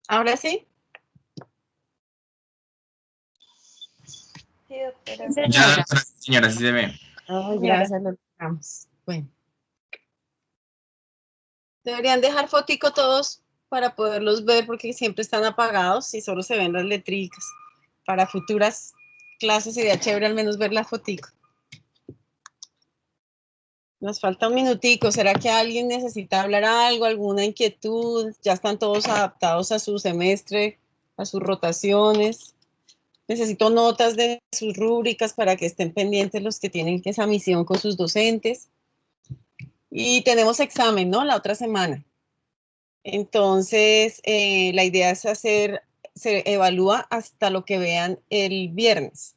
¿Ahora sí? Sí, doctora. Ya, señora, sí se ve. Oh, gracias, lo logramos. Bueno. Deberían dejar fotico todos para poderlos ver porque siempre están apagados y solo se ven las letricas. Para futuras clases sería chévere al menos ver la fotico. Nos falta un minutico. ¿Será que alguien necesita hablar algo, alguna inquietud? Ya están todos adaptados a su semestre, a sus rotaciones. Necesito notas de sus rúbricas para que estén pendientes los que tienen esa misión con sus docentes. Y tenemos examen, ¿no? La otra semana. Entonces, la idea es se evalúa hasta lo que vean el viernes.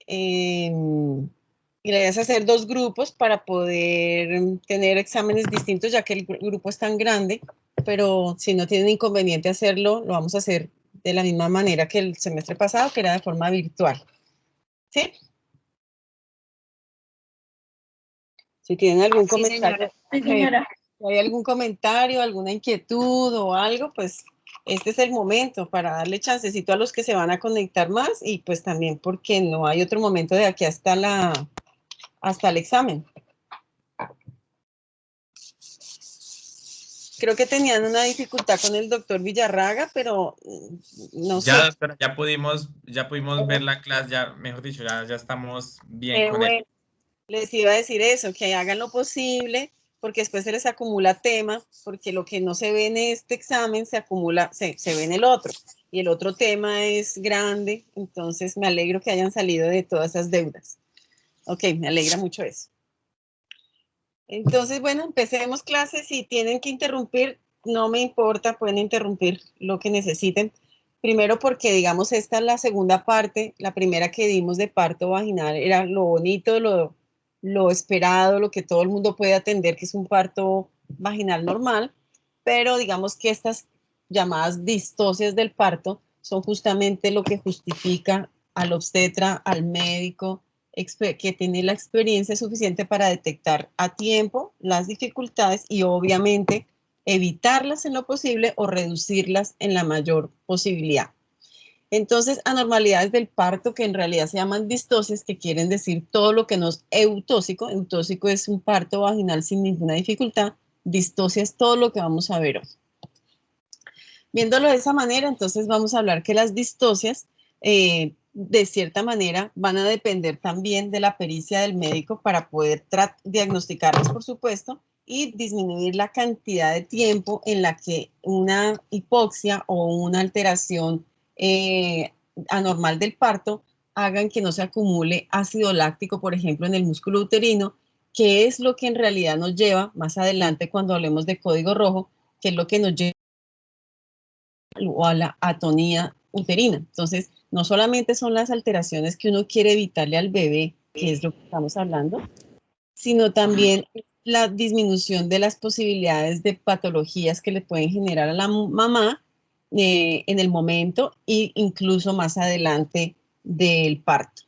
Y la idea es hacer 2 grupos para poder tener exámenes distintos, ya que el grupo es tan grande, pero si no tienen inconveniente hacerlo, lo vamos a hacer de la misma manera que el semestre pasado, que era de forma virtual. ¿Sí? Si tienen algún comentario. Sí, señora. Si hay algún comentario, alguna inquietud o algo, pues este es el momento para darle chancecito a los que se van a conectar más y pues también porque no hay otro momento de aquí hasta el examen. Creo que tenían una dificultad con el doctor Villarraga, pero no sé. Ya, doctora, ya pudimos ver la clase, ya, mejor dicho, ya estamos bien con él. Les iba a decir eso, que hagan lo posible, porque después se les acumula tema, porque lo que no se ve en este examen se acumula, se ve en el otro, y el otro tema es grande, entonces me alegro que hayan salido de todas esas deudas. Ok, me alegra mucho eso. Entonces, bueno, empecemos clases. Si tienen que interrumpir, no me importa, pueden interrumpir lo que necesiten. Primero porque, digamos, esta es la segunda parte. La primera que dimos de parto vaginal era lo bonito, lo esperado, lo que todo el mundo puede atender, que es un parto vaginal normal. Pero digamos que estas llamadas distocias del parto son justamente lo que justifica al obstetra, al médico, que tiene la experiencia suficiente para detectar a tiempo las dificultades y obviamente evitarlas en lo posible o reducirlas en la mayor posibilidad. Entonces, anormalidades del parto que en realidad se llaman distocias, que quieren decir todo lo que no es eutóxico. Eutóxico es un parto vaginal sin ninguna dificultad. Distocia es todo lo que vamos a ver hoy. Viéndolo de esa manera, entonces vamos a hablar que las distocias de cierta manera van a depender también de la pericia del médico para poder diagnosticarlas, por supuesto, y disminuir la cantidad de tiempo en la que una hipoxia o una alteración anormal del parto hagan que no se acumule ácido láctico, por ejemplo, en el músculo uterino, que es lo que en realidad nos lleva más adelante cuando hablemos de código rojo, que es lo que nos lleva o a la atonía uterina. Entonces, no solamente son las alteraciones que uno quiere evitarle al bebé, que es lo que estamos hablando, sino también la disminución de las posibilidades de patologías que le pueden generar a la mamá en el momento e incluso más adelante del parto.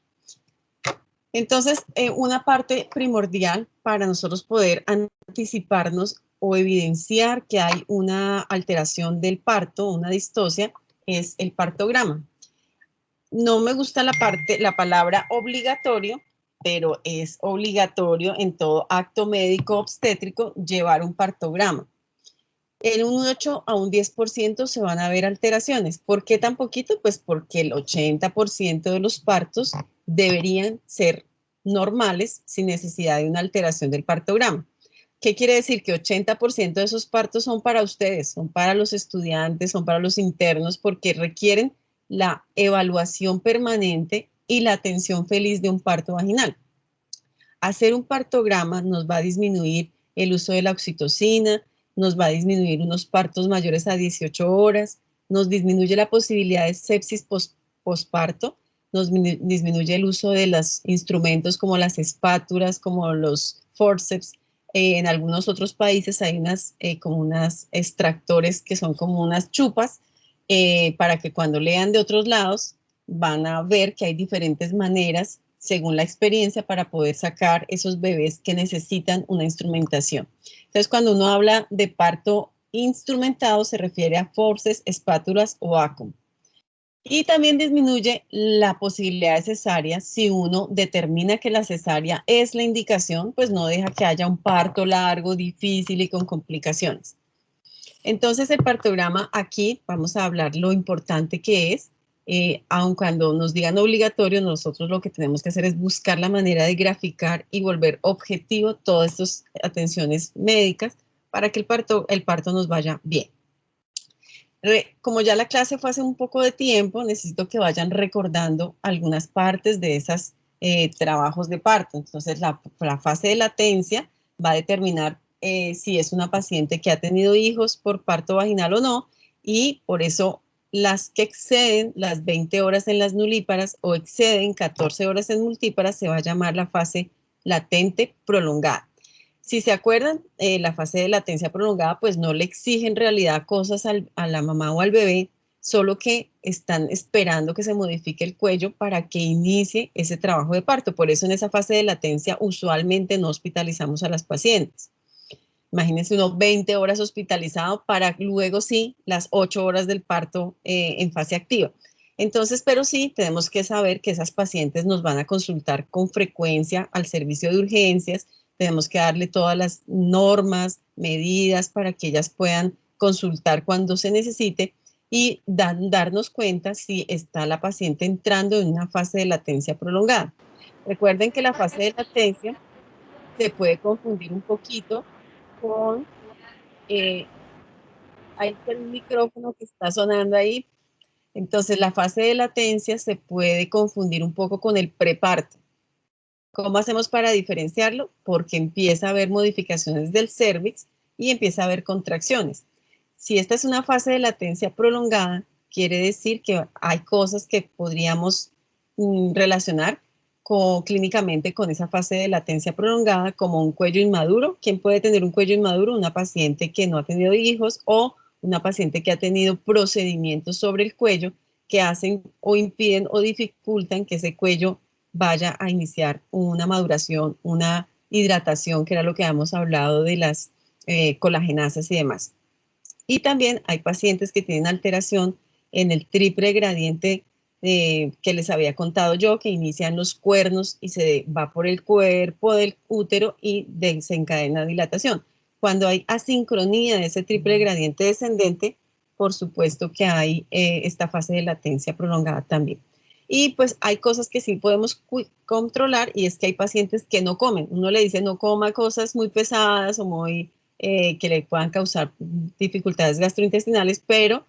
Entonces, una parte primordial para nosotros poder anticiparnos o evidenciar que hay una alteración del parto, una distocia, es el partograma. No me gusta la palabra obligatorio, pero es obligatorio en todo acto médico obstétrico llevar un partograma. En un 8 a un 10% se van a ver alteraciones. ¿Por qué tan poquito? Pues porque el 80% de los partos deberían ser normales sin necesidad de una alteración del partograma. ¿Qué quiere decir? Que 80% de esos partos son para ustedes, son para los estudiantes, son para los internos, porque requieren la evaluación permanente y la atención feliz de un parto vaginal. Hacer un partograma nos va a disminuir el uso de la oxitocina, nos va a disminuir unos partos mayores a 18 horas, nos disminuye la posibilidad de sepsis posparto, nos disminuye el uso de los instrumentos como las espátulas, como los forceps. En algunos otros países hay como unas extractores que son como unas chupas para que cuando lean de otros lados van a ver que hay diferentes maneras según la experiencia para poder sacar esos bebés que necesitan una instrumentación. Entonces, cuando uno habla de parto instrumentado, se refiere a forceps, espátulas o ACOM. Y también disminuye la posibilidad de cesárea si uno determina que la cesárea es la indicación, pues no deja que haya un parto largo, difícil y con complicaciones. Entonces el partograma aquí vamos a hablar lo importante que es, aun cuando nos digan obligatorio, nosotros lo que tenemos que hacer es buscar la manera de graficar y volver objetivo todas estas atenciones médicas para que el parto nos vaya bien. Como ya la clase fue hace un poco de tiempo, necesito que vayan recordando algunas partes de esos trabajos de parto. Entonces, la fase de latencia va a determinar si es una paciente que ha tenido hijos por parto vaginal o no, y por eso las que exceden las 20 horas en las nulíparas o exceden 14 horas en multíparas se va a llamar la fase latente prolongada. Si se acuerdan, la fase de latencia prolongada pues no le exige en realidad cosas a la mamá o al bebé, solo que están esperando que se modifique el cuello para que inicie ese trabajo de parto. Por eso en esa fase de latencia usualmente no hospitalizamos a las pacientes. Imagínense unos 20 horas hospitalizado para luego sí las 8 horas del parto en fase activa. Entonces, pero sí tenemos que saber que esas pacientes nos van a consultar con frecuencia al servicio de urgencias. Tenemos que darle todas las normas, medidas para que ellas puedan consultar cuando se necesite y darnos cuenta si está la paciente entrando en una fase de latencia prolongada. Recuerden que la fase de latencia se puede confundir un poquito con, hay un micrófono que está sonando ahí. Entonces la fase de latencia se puede confundir un poco con el preparto. ¿Cómo hacemos para diferenciarlo? Porque empieza a haber modificaciones del cérvix y empieza a haber contracciones. Si esta es una fase de latencia prolongada, quiere decir que hay cosas que podríamos relacionar clínicamente con esa fase de latencia prolongada, como un cuello inmaduro. ¿Quién puede tener un cuello inmaduro? Una paciente que no ha tenido hijos o una paciente que ha tenido procedimientos sobre el cuello que hacen o impiden o dificultan que ese cuello vaya a iniciar una maduración, una hidratación, que era lo que habíamos hablado de las colagenasas y demás. Y también hay pacientes que tienen alteración en el triple gradiente que les había contado yo, que inician los cuernos y se va por el cuerpo del útero y desencadena dilatación. Cuando hay asincronía de ese triple gradiente descendente, por supuesto que hay esta fase de latencia prolongada también. Y pues hay cosas que sí podemos controlar, y es que hay pacientes que no comen. Uno le dice no coma cosas muy pesadas o muy que le puedan causar dificultades gastrointestinales, pero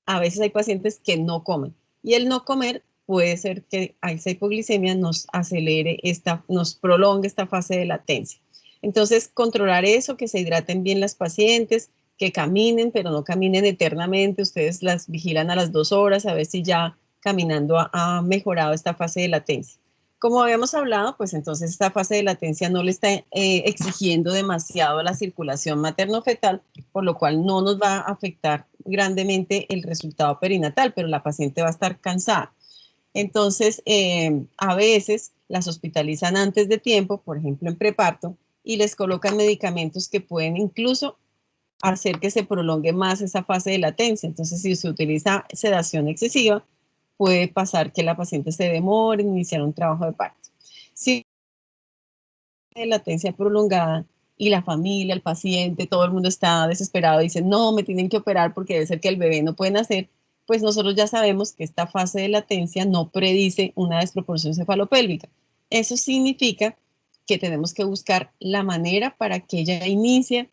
a veces hay pacientes que no comen. Y el no comer puede ser que a esa hipoglicemia nos acelere, nos prolongue esta fase de latencia. Entonces, controlar eso, que se hidraten bien las pacientes, que caminen, pero no caminen eternamente. Ustedes las vigilan a las 2 horas, a ver si ya caminando ha mejorado esta fase de latencia. Como habíamos hablado, pues entonces esta fase de latencia no le está exigiendo demasiado la circulación materno-fetal, por lo cual no nos va a afectar grandemente el resultado perinatal, pero la paciente va a estar cansada. Entonces, a veces las hospitalizan antes de tiempo, por ejemplo en preparto, y les colocan medicamentos que pueden incluso hacer que se prolongue más esa fase de latencia. Entonces, si se utiliza sedación excesiva, puede pasar que la paciente se demore en iniciar un trabajo de parto. Si hay latencia prolongada y la familia, el paciente, todo el mundo está desesperado, dice, no, me tienen que operar porque debe ser que el bebé no puede nacer, pues nosotros ya sabemos que esta fase de latencia no predice una desproporción cefalopélvica. Eso significa que tenemos que buscar la manera para que ella inicie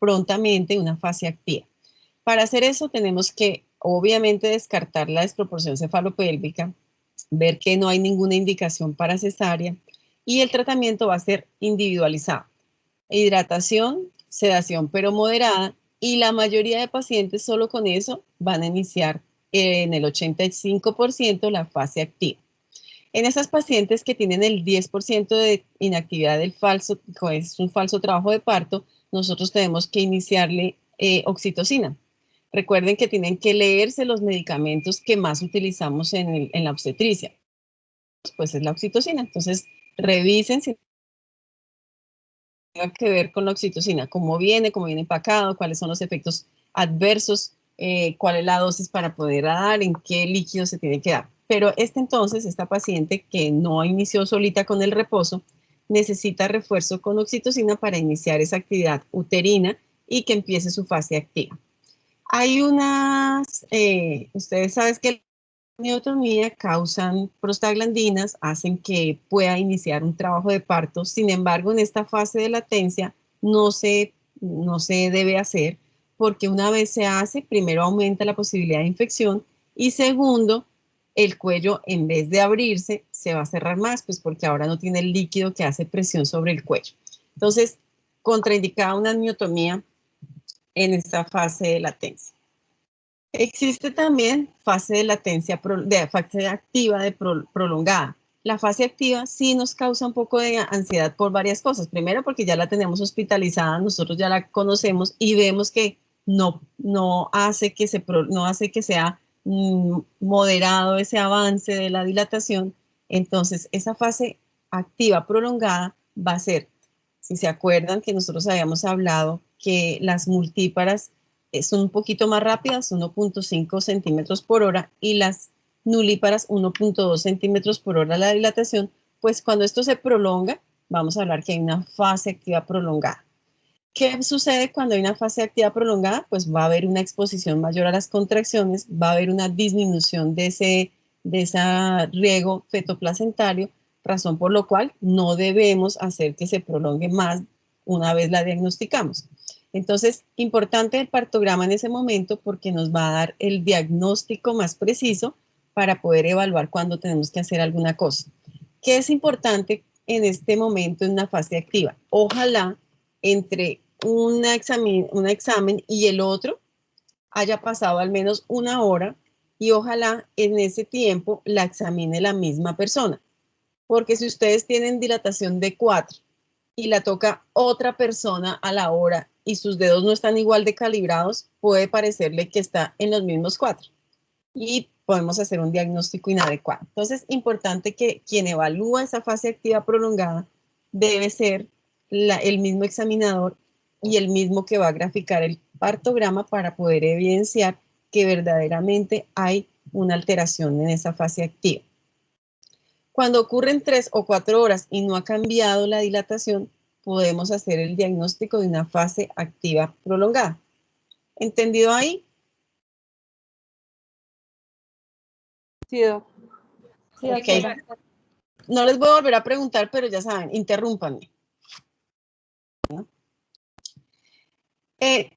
prontamente una fase activa. Para hacer eso tenemos que obviamente descartar la desproporción cefalopélvica, ver que no hay ninguna indicación para cesárea, y el tratamiento va a ser individualizado. Hidratación, sedación pero moderada, y la mayoría de pacientes solo con eso van a iniciar en el 85% la fase activa. En esas pacientes que tienen el 10% de inactividad del falso, que es un falso trabajo de parto, nosotros tenemos que iniciarle oxitocina. Recuerden que tienen que leerse los medicamentos que más utilizamos en la obstetricia. Pues es la oxitocina. Entonces, revisen si tenga que ver con la oxitocina, cómo viene empacado, cuáles son los efectos adversos, cuál es la dosis para poder dar, en qué líquido se tiene que dar. Pero esta paciente que no inició solita con el reposo, necesita refuerzo con oxitocina para iniciar esa actividad uterina y que empiece su fase activa. Hay unas, ustedes saben que la miotomía causan prostaglandinas, hacen que pueda iniciar un trabajo de parto. Sin embargo, en esta fase de latencia no se debe hacer, porque una vez se hace, primero aumenta la posibilidad de infección y segundo, el cuello en vez de abrirse se va a cerrar más, pues porque ahora no tiene el líquido que hace presión sobre el cuello. Entonces, contraindicada una miotomía en esta fase de latencia. Existe también fase de latencia, fase activa prolongada. La fase activa sí nos causa un poco de ansiedad por varias cosas. Primero, porque ya la tenemos hospitalizada, nosotros ya la conocemos y vemos que no hace que sea moderado ese avance de la dilatación. Entonces, esa fase activa prolongada va a ser, si se acuerdan que nosotros habíamos hablado que las multíparas son un poquito más rápidas, 1.5 centímetros por hora, y las nulíparas 1.2 centímetros por hora la dilatación, pues cuando esto se prolonga, vamos a hablar que hay una fase activa prolongada. ¿Qué sucede cuando hay una fase activa prolongada? Pues va a haber una exposición mayor a las contracciones, va a haber una disminución de ese riego fetoplacentario, razón por lo cual no debemos hacer que se prolongue más una vez la diagnosticamos. Entonces, importante el partograma en ese momento porque nos va a dar el diagnóstico más preciso para poder evaluar cuándo tenemos que hacer alguna cosa. ¿Qué es importante en este momento en una fase activa? Ojalá entre un examen y el otro haya pasado al menos 1 hora y ojalá en ese tiempo la examine la misma persona. Porque si ustedes tienen dilatación de 4 y la toca otra persona a la hora y sus dedos no están igual de calibrados, puede parecerle que está en los mismos 4 y podemos hacer un diagnóstico inadecuado. Entonces, importante que quien evalúa esa fase activa prolongada debe ser el mismo examinador y el mismo que va a graficar el partograma para poder evidenciar que verdaderamente hay una alteración en esa fase activa. Cuando ocurren 3 o 4 horas y no ha cambiado la dilatación, podemos hacer el diagnóstico de una fase activa prolongada. ¿Entendido ahí? Sí, Ok. No les voy a volver a preguntar, pero ya saben, interrúmpanme. ¿No?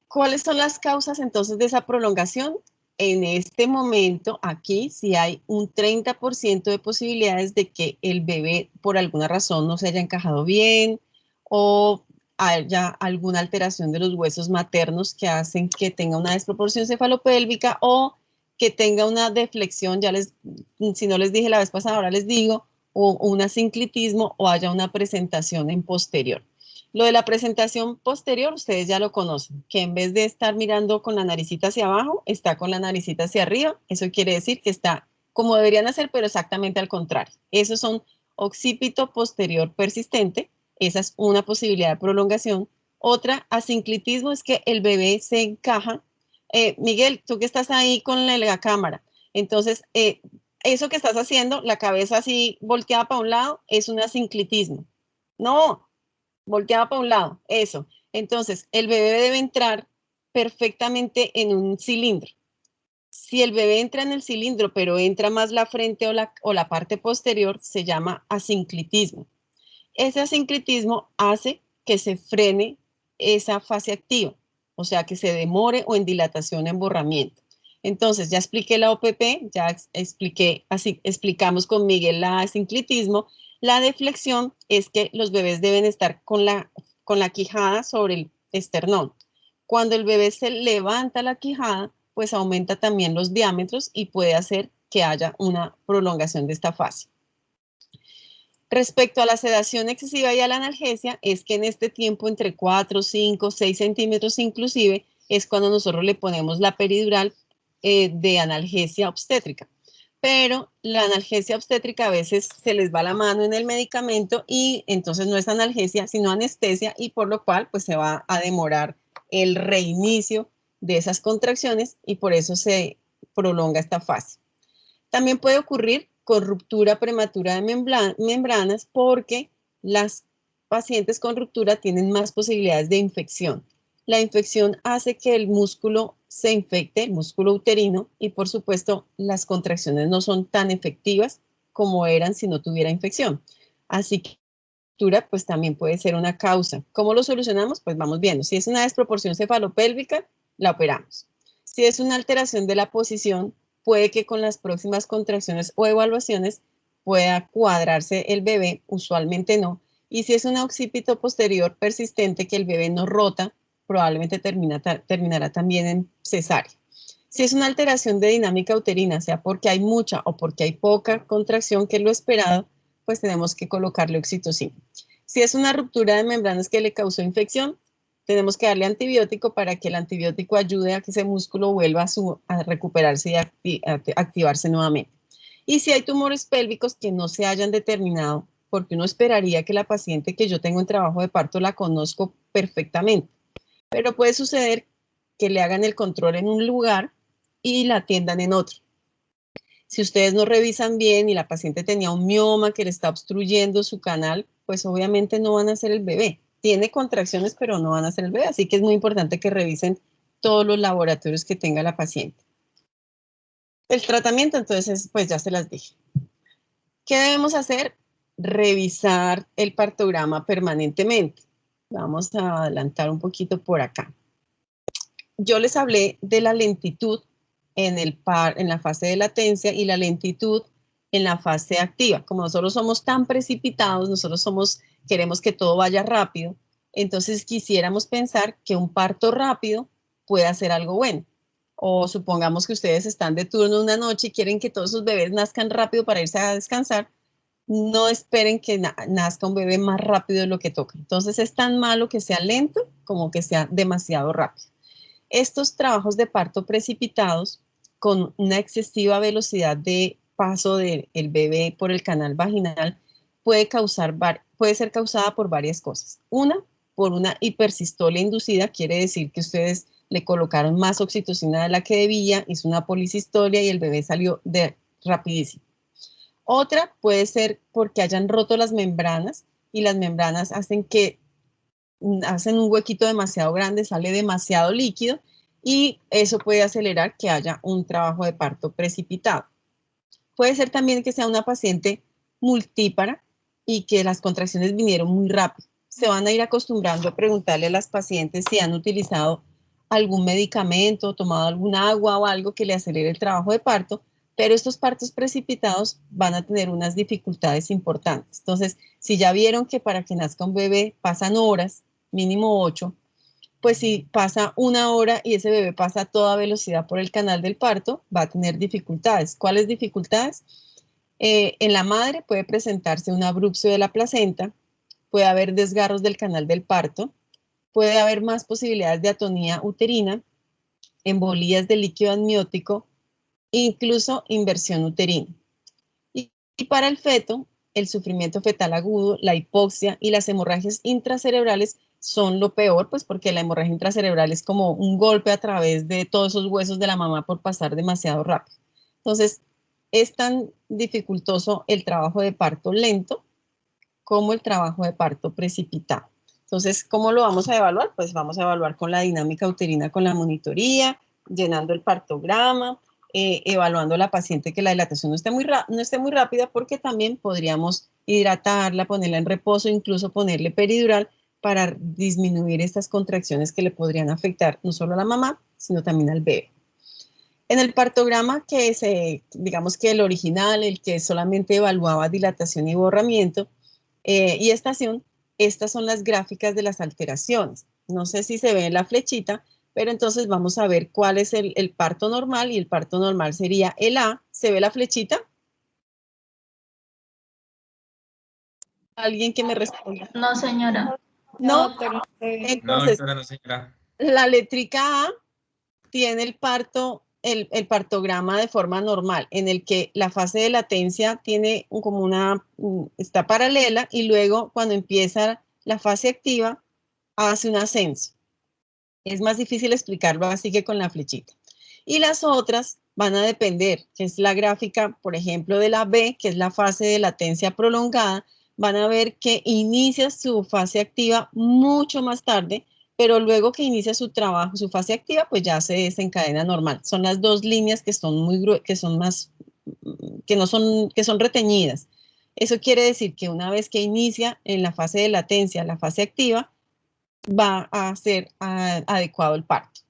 ¿Cuáles son las causas entonces de esa prolongación? En este momento, aquí sí hay un 30% de posibilidades de que el bebé por alguna razón no se haya encajado bien o haya alguna alteración de los huesos maternos que hacen que tenga una desproporción cefalopélvica o que tenga una deflexión, si no les dije la vez pasada, ahora les digo, o un asinclitismo o haya una presentación en posterior. Lo de la presentación posterior, ustedes ya lo conocen, que en vez de estar mirando con la naricita hacia abajo, está con la naricita hacia arriba. Eso quiere decir que está como deberían hacer, pero exactamente al contrario. Esos son occipito posterior persistente. Esa es una posibilidad de prolongación. Otra, asinclitismo, es que el bebé se encaja. Miguel, tú que estás ahí con la cámara, entonces, eso que estás haciendo, la cabeza así volteada para un lado, es un asinclitismo. No, volteada para un lado, eso. Entonces, el bebé debe entrar perfectamente en un cilindro. Si el bebé entra en el cilindro, pero entra más la frente o la parte posterior, se llama asinclitismo. Ese asinclitismo hace que se frene esa fase activa, o sea, que se demore o en dilatación, emborramiento. Entonces, ya expliqué la OPP, ya explicamos con Miguel la asinclitismo. La deflexión es que los bebés deben estar con la quijada sobre el esternón. Cuando el bebé se levanta la quijada, pues aumenta también los diámetros y puede hacer que haya una prolongación de esta fase. Respecto a la sedación excesiva y a la analgesia, es que en este tiempo entre 4, 5, 6 centímetros inclusive, es cuando nosotros le ponemos la peridural de analgesia obstétrica. Pero la analgesia obstétrica a veces se les va la mano en el medicamento y entonces no es analgesia, sino anestesia, y por lo cual pues se va a demorar el reinicio de esas contracciones y por eso se prolonga esta fase. También puede ocurrir con ruptura prematura de membranas porque las pacientes con ruptura tienen más posibilidades de infección. La infección hace que el músculo se infecte, el músculo uterino, y por supuesto las contracciones no son tan efectivas como eran si no tuviera infección. Así que la ruptura pues también puede ser una causa. ¿Cómo lo solucionamos? Pues vamos viendo. Si es una desproporción cefalopélvica, la operamos. Si es una alteración de la posición, puede que con las próximas contracciones o evaluaciones pueda cuadrarse el bebé, usualmente no. Y si es un occipito posterior persistente que el bebé no rota, probablemente terminará también en cesárea. Si es una alteración de dinámica uterina, sea porque hay mucha o porque hay poca contracción, que es lo esperado, pues tenemos que colocarle oxitocina. Si es una ruptura de membranas que le causó infección, tenemos que darle antibiótico para que el antibiótico ayude a que ese músculo vuelva a recuperarse y activarse nuevamente. Y si hay tumores pélvicos que no se hayan determinado, porque uno esperaría que la paciente que yo tengo en trabajo de parto la conozco perfectamente, pero puede suceder que le hagan el control en un lugar y la atiendan en otro. Si ustedes no revisan bien y la paciente tenía un mioma que le está obstruyendo su canal, pues obviamente no van a hacer el bebé. Tiene contracciones, pero no van a hacer el bebé, así que es muy importante que revisen todos los laboratorios que tenga la paciente. El tratamiento, entonces, pues ya se las dije. ¿Qué debemos hacer? Revisar el partograma permanentemente. Vamos a adelantar un poquito por acá. Yo les hablé de la lentitud en la fase de latencia y la lentitud en la fase activa. Como nosotros somos tan precipitados, queremos que todo vaya rápido, entonces quisiéramos pensar que un parto rápido puede hacer algo bueno. O supongamos que ustedes están de turno una noche y quieren que todos sus bebés nazcan rápido para irse a descansar. No esperen que nazca un bebé más rápido de lo que toca. Entonces es tan malo que sea lento como que sea demasiado rápido. Estos trabajos de parto precipitados con una excesiva velocidad de paso del bebé por el canal vaginal puede ser causada por varias cosas. Una, por una hipersistolia inducida, quiere decir que ustedes le colocaron más oxitocina de la que debía, hizo una policistolia y el bebé salió rapidísimo. Otra puede ser porque hayan roto las membranas y las membranas hacen un huequito demasiado grande, sale demasiado líquido y eso puede acelerar que haya un trabajo de parto precipitado. Puede ser también que sea una paciente multípara y que las contracciones vinieron muy rápido. Se van a ir acostumbrando a preguntarle a las pacientes si han utilizado algún medicamento, tomado algún agua o algo que le acelere el trabajo de parto, pero estos partos precipitados van a tener unas dificultades importantes. Entonces, si ya vieron que para que nazca un bebé pasan horas, mínimo 8, pues si pasa 1 hora y ese bebé pasa a toda velocidad por el canal del parto, va a tener dificultades. ¿Cuáles dificultades? En la madre puede presentarse un abrupcio de la placenta, puede haber desgarros del canal del parto, puede haber más posibilidades de atonía uterina, embolías del líquido amniótico, incluso inversión uterina. Y para el feto, el sufrimiento fetal agudo, la hipoxia y las hemorragias intracerebrales son lo peor, pues porque la hemorragia intracerebral es como un golpe a través de todos esos huesos de la mamá por pasar demasiado rápido. Entonces, es tan dificultoso el trabajo de parto lento como el trabajo de parto precipitado. Entonces, ¿cómo lo vamos a evaluar? Pues vamos a evaluar con la dinámica uterina, con la monitoría, llenando el partograma, evaluando a la paciente que la dilatación no esté muy rápida, porque también podríamos hidratarla, ponerla en reposo, incluso ponerle peridural para disminuir estas contracciones que le podrían afectar no solo a la mamá, sino también al bebé. En el partograma digamos que el original, el que solamente evaluaba dilatación y borramiento y estación, estas son las gráficas de las alteraciones. No sé si se ve en la flechita, pero entonces vamos a ver cuál es el parto normal, y el parto normal sería el A. ¿Se ve la flechita? ¿Alguien que me responda? No, señora. ¿No? Doctora, no se ve. No, Entonces, doctora, no, señora. la letrica A tiene el partograma de forma normal, en el que la fase de latencia tiene como está paralela, y luego cuando empieza la fase activa, hace un ascenso. Es más difícil explicarlo así que con la flechita. Y las otras van a depender, que es la gráfica, por ejemplo, de la B, que es la fase de latencia prolongada. Van a ver que inicia su fase activa mucho más tarde, pero luego que inicia su trabajo, su fase activa, pues ya se desencadena normal. Son las dos líneas que son que son reteñidas. Eso quiere decir que una vez que inicia en la fase de latencia, la fase activa, va a ser adecuado el parto.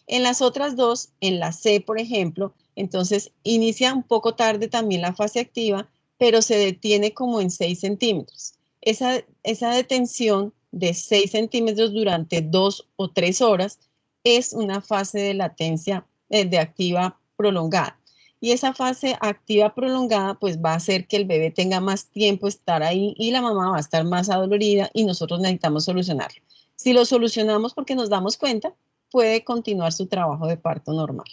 En las otras dos, en la C, por ejemplo, entonces inicia un poco tarde también la fase activa, pero se detiene como en 6 centímetros. Esa detención de 6 centímetros durante 2 o 3 horas es una fase de latencia de activa prolongada. Y esa fase activa prolongada pues va a hacer que el bebé tenga más tiempo estar ahí, y la mamá va a estar más adolorida, y nosotros necesitamos solucionarlo. Si lo solucionamos porque nos damos cuenta, puede continuar su trabajo de parto normal.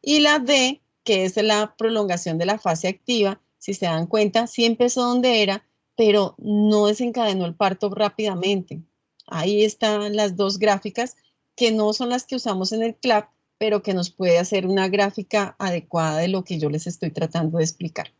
Y la D, que es la prolongación de la fase activa, si se dan cuenta, sí empezó donde era, pero no desencadenó el parto rápidamente. Ahí están las dos gráficas, que no son las que usamos en el CLAP, pero que nos puede hacer una gráfica adecuada de lo que yo les estoy tratando de explicar.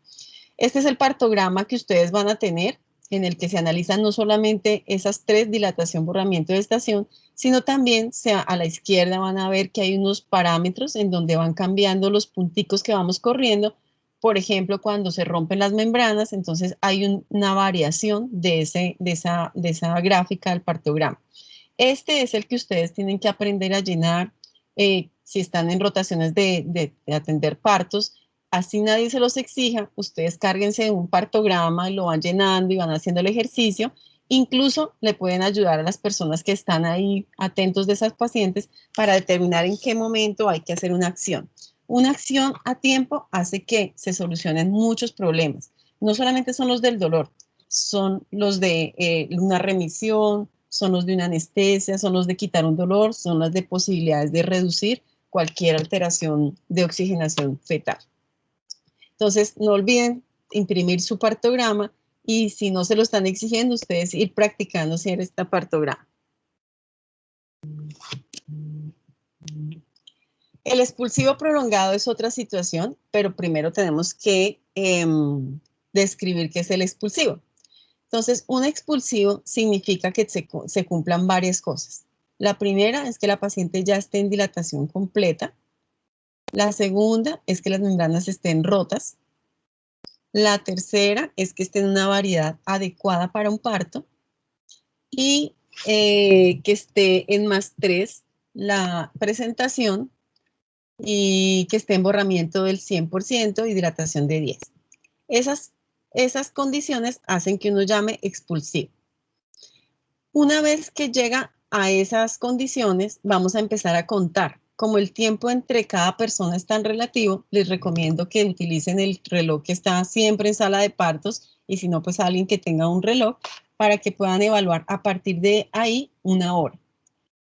Este es el partograma que ustedes van a tener, en el que se analizan no solamente esas tres, dilatación, borramiento de estación, sino también a la izquierda van a ver que hay unos parámetros en donde van cambiando los punticos que vamos corriendo. Por ejemplo, cuando se rompen las membranas, entonces hay una variación de esa gráfica del partograma. Este es el que ustedes tienen que aprender a llenar si están en rotaciones de atender partos. Así nadie se los exija, ustedes cárguense un partograma y lo van llenando y van haciendo el ejercicio. Incluso le pueden ayudar a las personas que están ahí atentos de esas pacientes para determinar en qué momento hay que hacer una acción. Una acción a tiempo hace que se solucionen muchos problemas. No solamente son los del dolor, son los de una remisión, son los de una anestesia, son los de quitar un dolor, son las de posibilidades de reducir cualquier alteración de oxigenación fetal. Entonces, no olviden imprimir su partograma, y si no se lo están exigiendo, ustedes ir practicando hacer este partograma. El expulsivo prolongado es otra situación, pero primero tenemos que describir qué es el expulsivo. Entonces, un expulsivo significa que se cumplan varias cosas. La primera es que la paciente ya esté en dilatación completa. La segunda es que las membranas estén rotas. La tercera es que esté en una variedad adecuada para un parto, y que esté en +3 la presentación, y que esté en borramiento del 100% y dilatación de 10. Esas condiciones hacen que uno llame expulsivo. Una vez que llega a esas condiciones, vamos a empezar a contar. Como el tiempo entre cada persona es tan relativo, les recomiendo que utilicen el reloj que está siempre en sala de partos, y si no, pues alguien que tenga un reloj, para que puedan evaluar a partir de ahí una hora.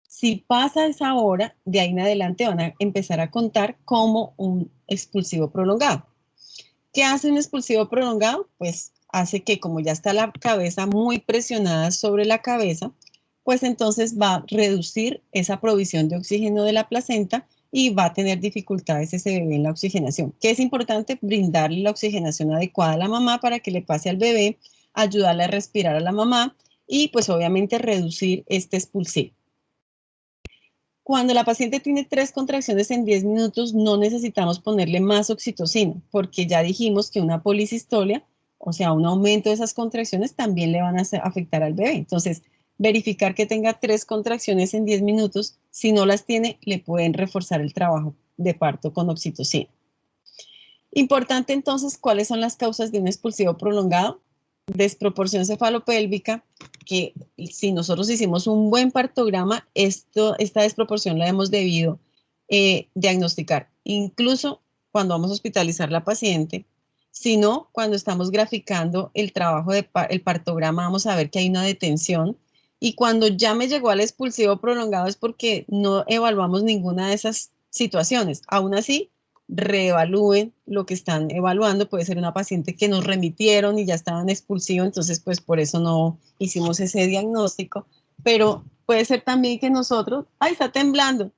Si pasa esa hora, de ahí en adelante van a empezar a contar como un expulsivo prolongado. ¿Qué hace un expulsivo prolongado? Pues hace que, como ya está la cabeza muy presionada sobre la cabeza, pues entonces va a reducir esa provisión de oxígeno de la placenta, y va a tener dificultades ese bebé en la oxigenación. ¿Qué es importante? Brindarle la oxigenación adecuada a la mamá para que le pase al bebé, ayudarle a respirar a la mamá, y pues obviamente reducir este expulsivo. Cuando la paciente tiene 3 contracciones en 10 minutos, no necesitamos ponerle más oxitocina, porque ya dijimos que una policistolia, o sea, un aumento de esas contracciones, también le van a afectar al bebé. Entonces, verificar que tenga 3 contracciones en 10 minutos. Si no las tiene, le pueden reforzar el trabajo de parto con oxitocina. Importante entonces, ¿cuáles son las causas de un expulsivo prolongado? desproporción cefalopélvica, que si nosotros hicimos un buen partograma, esta desproporción la hemos debido diagnosticar, incluso cuando vamos a hospitalizar a la paciente, sino cuando estamos graficando el trabajo el partograma, vamos a ver que hay una detención, y cuando ya me llegó al expulsivo prolongado es porque no evaluamos ninguna de esas situaciones. Aún así, reevalúen lo que están evaluando. Puede ser una paciente que nos remitieron y ya estaba en expulsivo, entonces pues por eso no hicimos ese diagnóstico, pero puede ser también que nosotros, ¡ay, está temblando!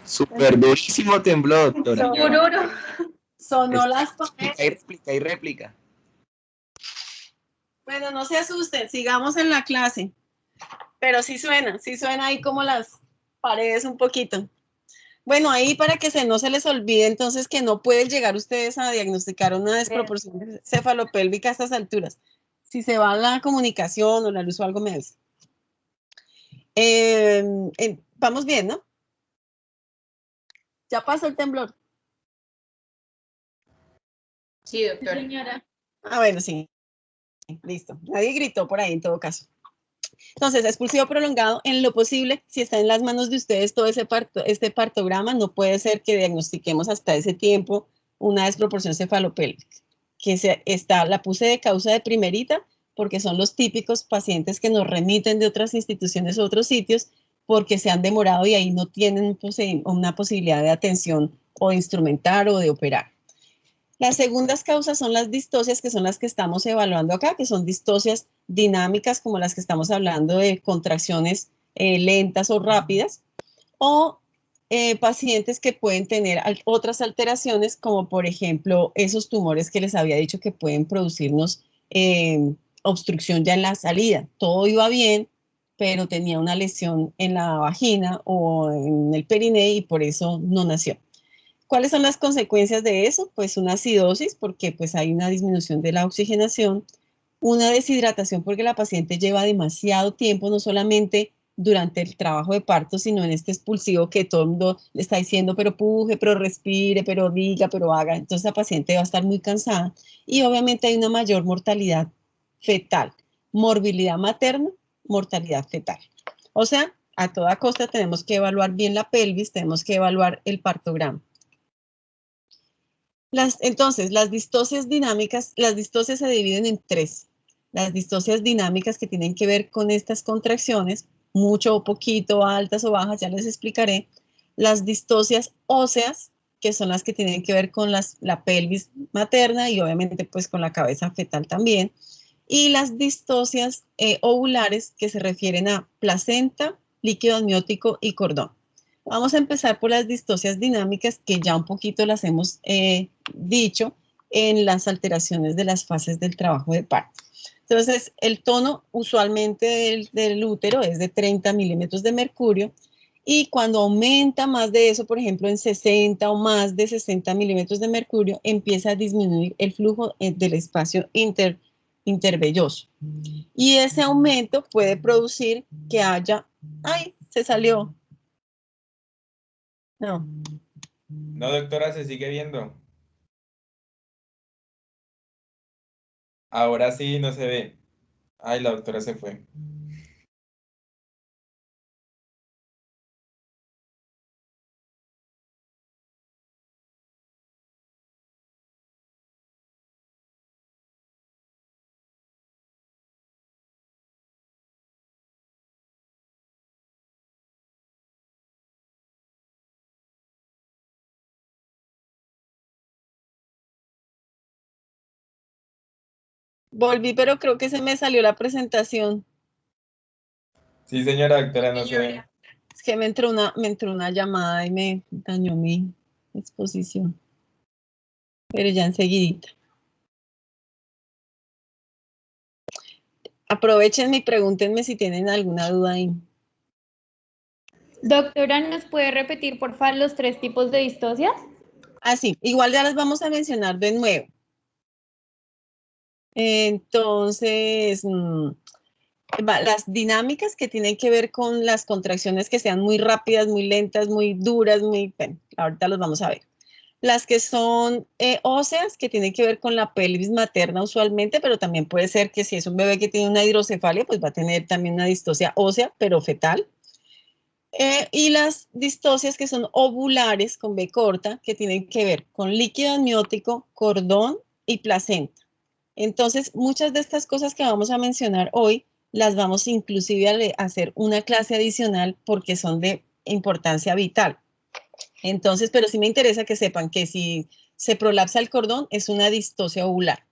Súper durísimo tembló, doctora. Sonó las Réplica y réplica. Bueno, no se asusten, sigamos en la clase, pero sí suena ahí como las paredes un poquito. Bueno, ahí para que no se les olvide entonces que no pueden llegar ustedes a diagnosticar una desproporción cefalopélvica a estas alturas. Si se va la comunicación o la luz o algo me avisa. Vamos bien, ¿no? Ya pasó el temblor. Sí, doctora. Señora. Ah, bueno, sí. Listo. Nadie gritó por ahí en todo caso. Entonces, expulsivo prolongado, en lo posible, si está en las manos de ustedes todo este partograma, no puede ser que diagnostiquemos hasta ese tiempo una desproporción cefalopélvica. La puse de causa de primerita porque son los típicos pacientes que nos remiten de otras instituciones u otros sitios porque se han demorado y ahí no tienen una posibilidad de atención o de instrumentar o de operar. Las segundas causas son las distocias, que son las que estamos evaluando acá, que son distocias dinámicas, como las que estamos hablando de contracciones lentas o rápidas, o pacientes que pueden tener otras alteraciones, como por ejemplo esos tumores que les había dicho que pueden producirnos obstrucción ya en la salida. Todo iba bien, pero tenía una lesión en la vagina o en el periné y por eso no nació. ¿Cuáles son las consecuencias de eso? Pues una acidosis, porque pues hay una disminución de la oxigenación, una deshidratación porque la paciente lleva demasiado tiempo, no solamente durante el trabajo de parto, sino en este expulsivo que todo el mundo le está diciendo, pero puje, pero respire, pero diga, pero haga. Entonces la paciente va a estar muy cansada y obviamente hay una mayor mortalidad fetal, morbilidad materna, mortalidad fetal. O sea, a toda costa tenemos que evaluar bien la pelvis, tenemos que evaluar el partograma. Entonces, las distocias dinámicas, las distocias se dividen en tres. Las distocias dinámicas que tienen que ver con estas contracciones, mucho o poquito, altas o bajas, ya les explicaré. Las distocias óseas, que son las que tienen que ver con la pelvis materna y obviamente pues con la cabeza fetal también. Y las distocias ovulares, que se refieren a placenta, líquido amniótico y cordón. Vamos a empezar por las distocias dinámicas, que ya un poquito las hemos dicho en las alteraciones de las fases del trabajo de parto. Entonces, el tono usualmente del útero es de 30 milímetros de mercurio y cuando aumenta más de eso, por ejemplo, en 60 o más de 60 milímetros de mercurio, empieza a disminuir el flujo del espacio intervelloso. Y ese aumento puede producir que haya... ¡Ay! Se salió. No. No, doctora, se sigue viendo. Ahora sí no se ve. Ay, la doctora se fue. Volví, pero creo que se me salió la presentación. Sí, señora doctora, no se ve. Es que me entró una llamada y me dañó mi exposición. Pero ya enseguidita. Aprovechenme y pregúntenme si tienen alguna duda ahí. Doctora, ¿nos puede repetir, por favor, los 3 tipos de distocias? Ah, sí, igual ya las vamos a mencionar de nuevo. Entonces, las dinámicas que tienen que ver con las contracciones que sean muy rápidas, muy lentas, muy duras, bueno, ahorita los vamos a ver. Las que son óseas, que tienen que ver con la pelvis materna usualmente, pero también puede ser que si es un bebé que tiene una hidrocefalia, pues va a tener también una distosia ósea, pero fetal. Y las distocias que son ovulares con B corta, que tienen que ver con líquido amniótico, cordón y placenta. Entonces, muchas de estas cosas que vamos a mencionar hoy, las vamos inclusive a hacer una clase adicional porque son de importancia vital. Entonces, pero sí me interesa que sepan que si se prolapsa el cordón es una distosia ovular.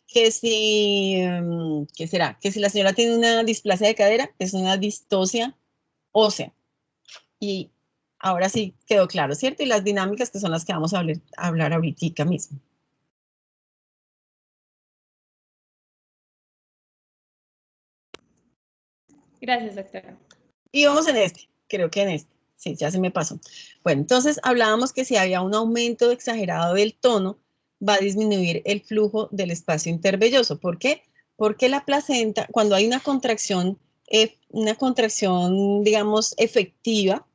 Que si, ¿qué será? Que si la señora tiene una displasia de cadera, es una distosia ósea. Y ahora sí quedó claro, ¿cierto? Y las dinámicas que son las que vamos a hablar ahorita mismo. Gracias, doctora. Y vamos en este, creo que en este. Sí, ya se me pasó. Bueno, entonces hablábamos que si había un aumento exagerado del tono, va a disminuir el flujo del espacio intervelloso. ¿Por qué? Porque la placenta, cuando hay una contracción, digamos, efectiva,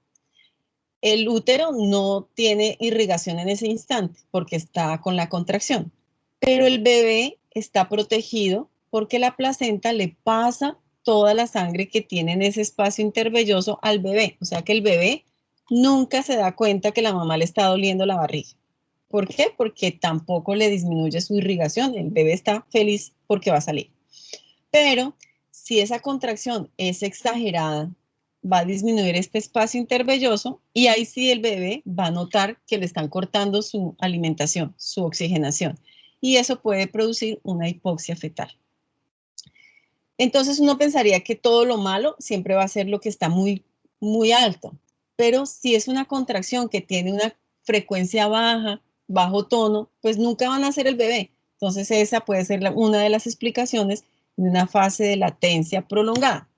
el útero no tiene irrigación en ese instante porque está con la contracción. Pero el bebé está protegido porque la placenta le pasa toda la sangre que tiene en ese espacio intervelloso al bebé. O sea que el bebé nunca se da cuenta que la mamá le está doliendo la barriga. ¿Por qué? Porque tampoco le disminuye su irrigación. El bebé está feliz porque va a salir. Pero si esa contracción es exagerada, va a disminuir este espacio intervelloso y ahí sí el bebé va a notar que le están cortando su alimentación, su oxigenación. Y eso puede producir una hipoxia fetal. Entonces uno pensaría que todo lo malo siempre va a ser lo que está muy, muy alto. Pero si es una contracción que tiene una frecuencia baja, bajo tono, pues nunca van a ser el bebé. Entonces esa puede ser una de las explicaciones de una fase de latencia prolongada.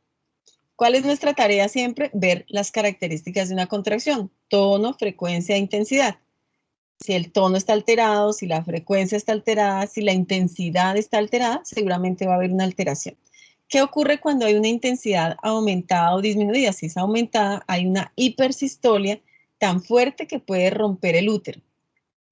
¿Cuál es nuestra tarea siempre? Ver las características de una contracción, tono, frecuencia e intensidad. Si el tono está alterado, si la frecuencia está alterada, si la intensidad está alterada, seguramente va a haber una alteración. ¿Qué ocurre cuando hay una intensidad aumentada o disminuida? Si es aumentada, hay una hipersistolia tan fuerte que puede romper el útero.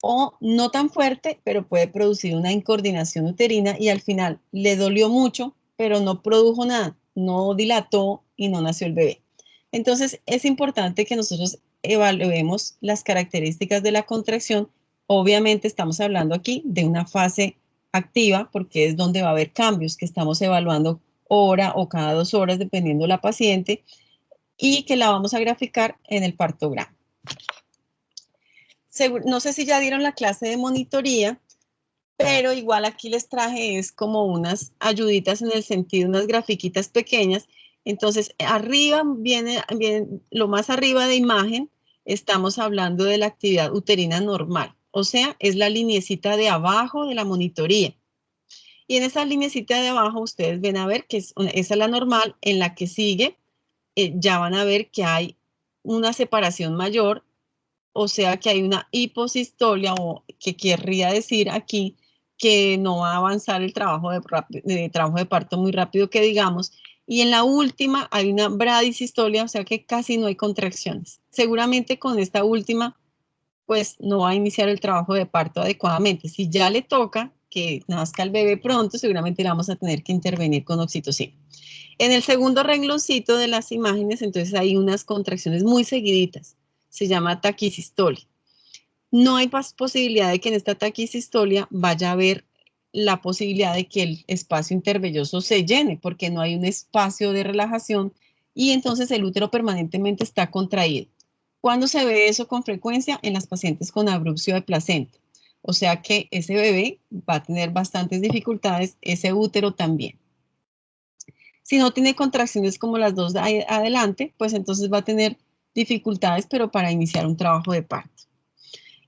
O no tan fuerte, pero puede producir una incoordinación uterina y al final le dolió mucho, pero no produjo nada, no dilató y no nació el bebé. Entonces es importante que nosotros evaluemos las características de la contracción. Obviamente estamos hablando aquí de una fase activa porque es donde va a haber cambios que estamos evaluando hora o cada 2 horas dependiendo de la paciente y que la vamos a graficar en el partograma. No sé si ya dieron la clase de monitoría, pero igual aquí les traje es como unas ayuditas en el sentido, unas grafiquitas pequeñas. Entonces, arriba viene lo más arriba de imagen, estamos hablando de la actividad uterina normal, o sea, es la lineecita de abajo de la monitoría. Y en esa lineecita de abajo ustedes ven a ver que esa es la normal, en la que sigue ya van a ver que hay una separación mayor, o sea que hay una hiposistolia, o que querría decir aquí que no va a avanzar el trabajo de parto muy rápido que digamos, y en la última hay una bradisistolia, o sea que casi no hay contracciones. Seguramente con esta última, pues no va a iniciar el trabajo de parto adecuadamente. Si ya le toca que nazca el bebé pronto, seguramente le vamos a tener que intervenir con oxitocina. En el segundo rengloncito de las imágenes, entonces hay unas contracciones muy seguiditas. Se llama taquisistolia. No hay posibilidad de que en esta taquisistolia vaya a haber la posibilidad de que el espacio intervelloso se llene, porque no hay un espacio de relajación y entonces el útero permanentemente está contraído. ¿Cuándo se ve eso con frecuencia? En las pacientes con abrupción de placenta. O sea que ese bebé va a tener bastantes dificultades, ese útero también. Si no tiene contracciones como las dos de adelante, pues entonces va a tener dificultades, pero para iniciar un trabajo de parto.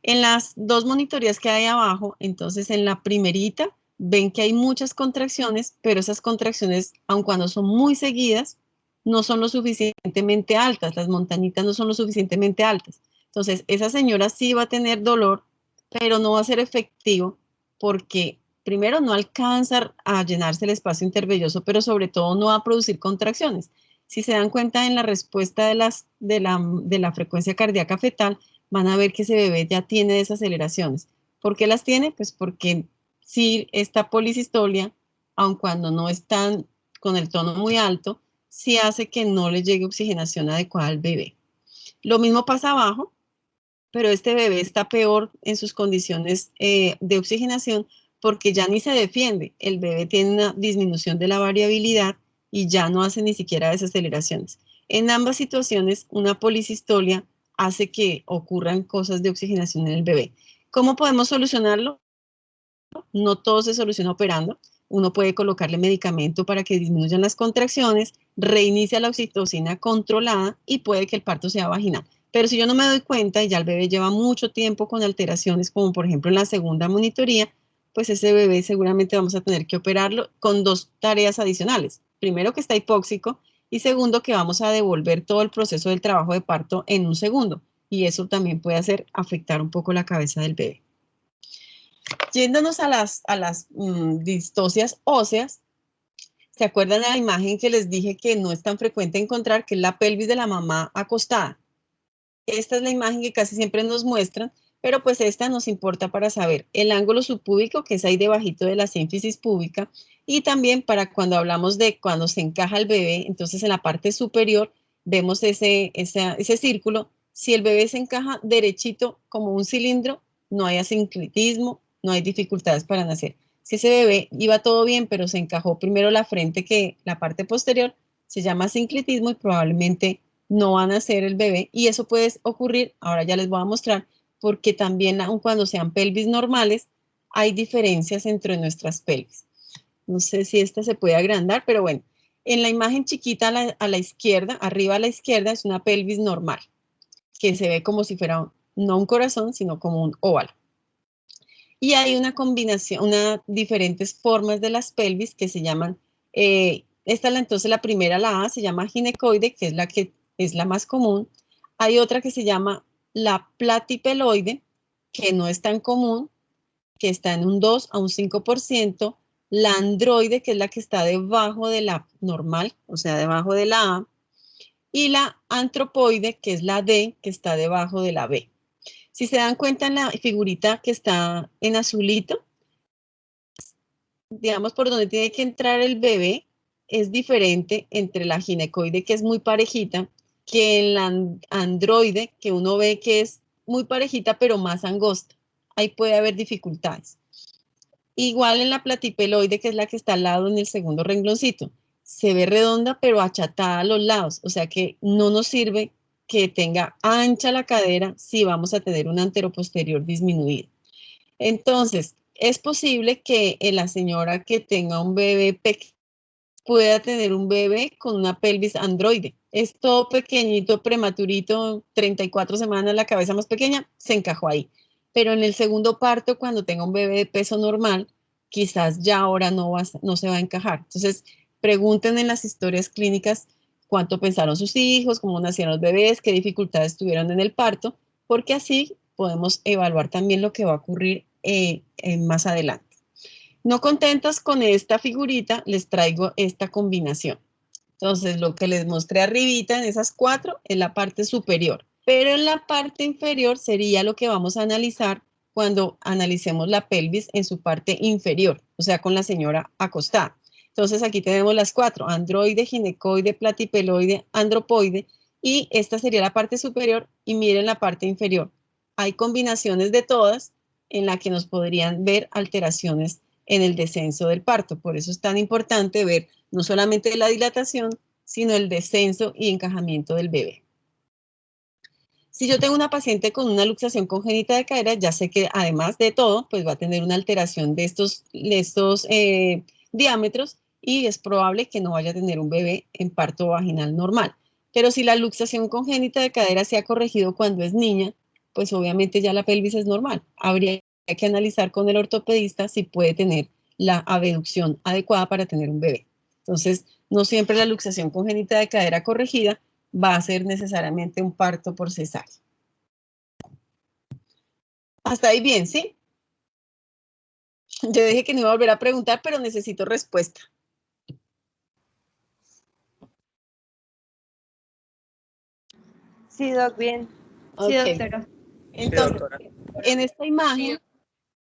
En las dos monitorías que hay abajo, entonces en la primerita ven que hay muchas contracciones, pero esas contracciones, aun cuando son muy seguidas, no son lo suficientemente altas, las montañitas no son lo suficientemente altas. Entonces, esa señora sí va a tener dolor, pero no va a ser efectivo porque primero no alcanza a llenarse el espacio intervelloso, pero sobre todo no va a producir contracciones. Si se dan cuenta en la respuesta de la frecuencia cardíaca fetal, van a ver que ese bebé ya tiene desaceleraciones. ¿Por qué las tiene? Pues porque si esta polisistolia, aun cuando no están con el tono muy alto, sí hace que no le llegue oxigenación adecuada al bebé. Lo mismo pasa abajo, pero este bebé está peor en sus condiciones de oxigenación porque ya ni se defiende. El bebé tiene una disminución de la variabilidad y ya no hace ni siquiera desaceleraciones. En ambas situaciones, una polisistolia hace que ocurran cosas de oxigenación en el bebé. ¿Cómo podemos solucionarlo? No todo se soluciona operando. Uno puede colocarle medicamento para que disminuyan las contracciones, reinicia la oxitocina controlada y puede que el parto sea vaginal. Pero si yo no me doy cuenta y ya el bebé lleva mucho tiempo con alteraciones, como por ejemplo en la segunda monitoría, pues ese bebé seguramente vamos a tener que operarlo con dos tareas adicionales. Primero, que está hipóxico, y segundo, que vamos a devolver todo el proceso del trabajo de parto en un segundo. Y eso también puede hacer afectar un poco la cabeza del bebé. Yéndonos a las distocias óseas, ¿se acuerdan de la imagen que les dije que no es tan frecuente encontrar, que es la pelvis de la mamá acostada? Esta es la imagen que casi siempre nos muestran, pero pues esta nos importa para saber el ángulo subpúbico, que es ahí debajito de la sínfisis púbica, y también para cuando hablamos de cuando se encaja el bebé, entonces en la parte superior vemos ese círculo. Si el bebé se encaja derechito como un cilindro, no hay asinclitismo, no hay dificultades para nacer. Si ese bebé iba todo bien, pero se encajó primero la frente que la parte posterior, se llama asinclitismo y probablemente no van a nacer el bebé, y eso puede ocurrir, ahora ya les voy a mostrar, porque también aun cuando sean pelvis normales, hay diferencias entre nuestras pelvis. No sé si esta se puede agrandar, pero bueno, en la imagen chiquita a la izquierda, arriba a la izquierda, es una pelvis normal, que se ve como si fuera no un corazón, sino como un óvalo. Y hay una combinación, diferentes formas de las pelvis que se llaman, entonces la primera, la A, se llama ginecoide, que es la más común. Hay otra que se llama la platipeloide, que no es tan común, que está en un 2 a un 5%. La androide, que es la que está debajo de la normal, o sea, debajo de la A. Y la antropoide, que es la D, que está debajo de la B. Si se dan cuenta en la figurita que está en azulito, digamos por donde tiene que entrar el bebé, es diferente entre la ginecoide, que es muy parejita, que en la androide, que uno ve que es muy parejita, pero más angosta. Ahí puede haber dificultades. Igual en la platipeloide, que es la que está al lado en el segundo rengloncito. Se ve redonda, pero achatada a los lados. O sea que no nos sirve que tenga ancha la cadera si vamos a tener un anteroposterior disminuido. Entonces, es posible que la señora que tenga un bebé pequeño pueda tener un bebé con una pelvis androide. Es todo pequeñito, prematurito, 34 semanas, la cabeza más pequeña, se encajó ahí. Pero en el segundo parto, cuando tenga un bebé de peso normal, quizás ya ahora no se va a encajar. Entonces, pregunten en las historias clínicas cuánto pensaron sus hijos, cómo nacieron los bebés, qué dificultades tuvieron en el parto, porque así podemos evaluar también lo que va a ocurrir más adelante. No contentas con esta figurita, les traigo esta combinación. Entonces, lo que les mostré arribita en esas 4 es la parte superior, pero en la parte inferior sería lo que vamos a analizar cuando analicemos la pelvis en su parte inferior, o sea, con la señora acostada. Entonces, aquí tenemos las 4, androide, ginecoide, platipeloide, andropoide, y esta sería la parte superior, y miren la parte inferior. Hay combinaciones de todas en la que nos podrían ver alteraciones en el descenso del parto. Por eso es tan importante ver no solamente la dilatación, sino el descenso y encajamiento del bebé. Si yo tengo una paciente con una luxación congénita de cadera, ya sé que además de todo, pues va a tener una alteración de estos diámetros, y es probable que no vaya a tener un bebé en parto vaginal normal. Pero si la luxación congénita de cadera se ha corregido cuando es niña, pues obviamente ya la pelvis es normal. Habría que analizar con el ortopedista si puede tener la abducción adecuada para tener un bebé. Entonces, no siempre la luxación congénita de cadera corregida va a ser necesariamente un parto por cesárea. Hasta ahí bien, ¿sí? Yo dije que no iba a volver a preguntar, pero necesito respuesta. Sí, Doc, bien. Sí, Ok. doctora. Entonces, en esta imagen,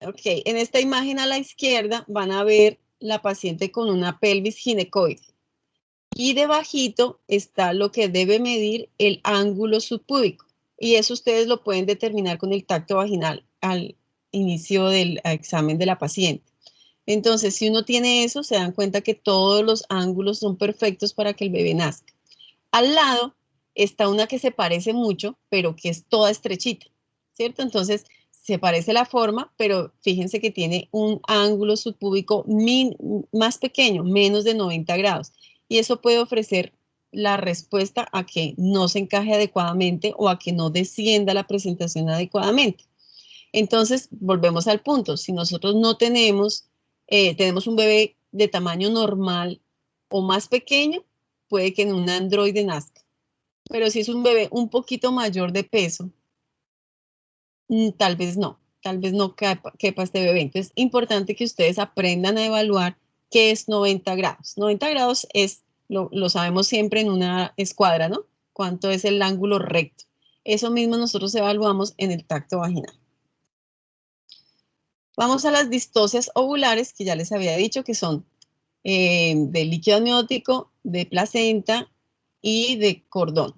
en esta imagen a la izquierda van a ver la paciente con una pelvis ginecoide. Y debajito está lo que debe medir el ángulo subpúbico. Y eso ustedes lo pueden determinar con el tacto vaginal al inicio del examen de la paciente. Entonces, si uno tiene eso, se dan cuenta que todos los ángulos son perfectos para que el bebé nazca. Al lado está una que se parece mucho, pero que es toda estrechita, ¿cierto? Entonces, se parece la forma, pero fíjense que tiene un ángulo subpúbico más pequeño, menos de 90 grados. Y eso puede ofrecer la respuesta a que no se encaje adecuadamente o a que no descienda la presentación adecuadamente. Entonces, volvemos al punto. Si nosotros no tenemos un bebé de tamaño normal o más pequeño, puede que en un androide nazca. Pero si es un bebé un poquito mayor de peso, tal vez no quepa este bebé. Entonces, es importante que ustedes aprendan a evaluar qué es 90 grados. 90 grados es, lo sabemos siempre en una escuadra, ¿no? ¿Cuánto es el ángulo recto? Eso mismo nosotros evaluamos en el tacto vaginal. Vamos a las distocias ovulares, que ya les había dicho que son de líquido amniótico, de placenta y de cordón.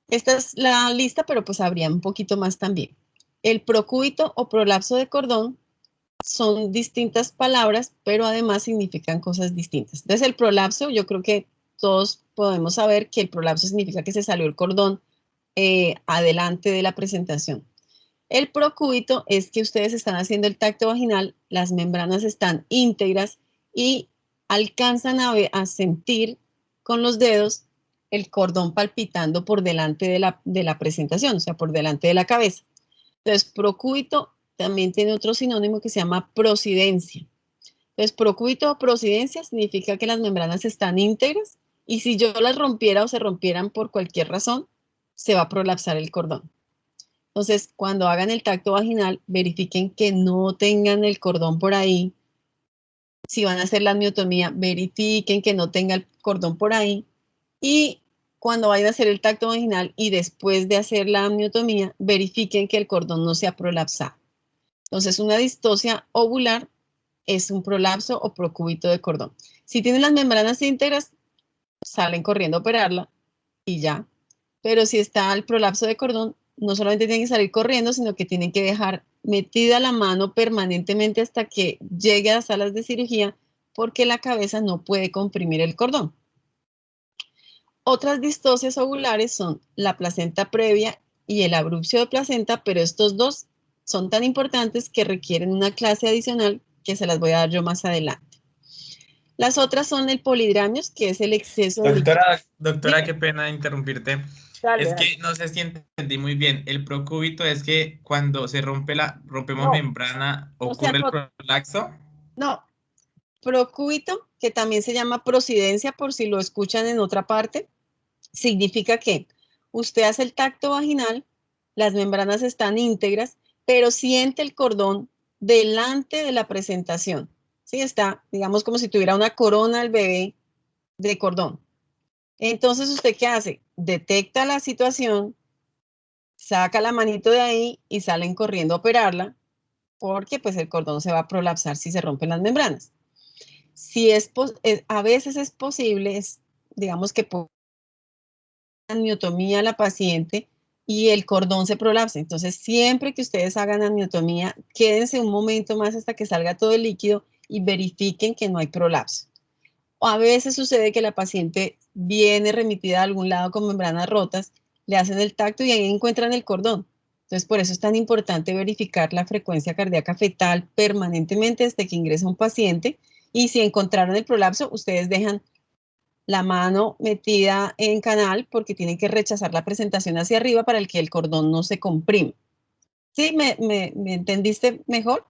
Esta es la lista, pero pues habría un poquito más también. El procúbito o prolapso de cordón son distintas palabras, pero además significan cosas distintas. Entonces el prolapso, yo creo que todos podemos saber que el prolapso significa que se salió el cordón adelante de la presentación. El procúbito es que ustedes están haciendo el tacto vaginal, las membranas están íntegras y alcanzan a sentir con los dedos el cordón palpitando por delante de la presentación, o sea, por delante de la cabeza. Entonces, procúbito también tiene otro sinónimo que se llama prosidencia. Entonces, procúbito o prosidencia significa que las membranas están íntegras y si yo las rompiera o se rompieran por cualquier razón, se va a prolapsar el cordón. Entonces, cuando hagan el tacto vaginal, verifiquen que no tengan el cordón por ahí. Si van a hacer la amniotomía, verifiquen que no tenga el cordón por ahí. Y cuando vayan a hacer el tacto vaginal y después de hacer la amniotomía, verifiquen que el cordón no se ha prolapsado. Entonces, una distocia ovular es un prolapso o procúbito de cordón. Si tienen las membranas íntegras, salen corriendo a operarla y ya. Pero si está el prolapso de cordón, no solamente tienen que salir corriendo, sino que tienen que dejar metida la mano permanentemente hasta que llegue a las salas de cirugía, porque la cabeza no puede comprimir el cordón. Otras distocias ovulares son la placenta previa y el abrupcio de placenta, pero estos dos son tan importantes que requieren una clase adicional que se las voy a dar yo más adelante. Las otras son el polidramios, que es el exceso de... Doctora, qué pena interrumpirte. Es que no sé si entendí muy bien. El procúbito es que cuando se rompemos membrana, ¿ocurre el prolapso? No, procúbito, que también se llama prosidencia por si lo escuchan en otra parte, significa que usted hace el tacto vaginal, las membranas están íntegras, pero siente el cordón delante de la presentación. Sí, está, digamos, como si tuviera una corona al bebé de cordón. Entonces, ¿usted qué hace? Detecta la situación, saca la manito de ahí y salen corriendo a operarla, porque pues el cordón se va a prolapsar si se rompen las membranas. Si a veces es posible, digamos que por amniotomía a la paciente y el cordón se prolapsa. Entonces, siempre que ustedes hagan amniotomía, quédense un momento más hasta que salga todo el líquido y verifiquen que no hay prolapso. O a veces sucede que la paciente viene remitida a algún lado con membranas rotas, le hacen el tacto y ahí encuentran el cordón. Entonces, por eso es tan importante verificar la frecuencia cardíaca fetal permanentemente desde que ingresa un paciente. Y si encontraron el prolapso, ustedes dejan la mano metida en canal porque tienen que rechazar la presentación hacia arriba para que el cordón no se comprime. ¿Sí? ¿Me entendiste mejor?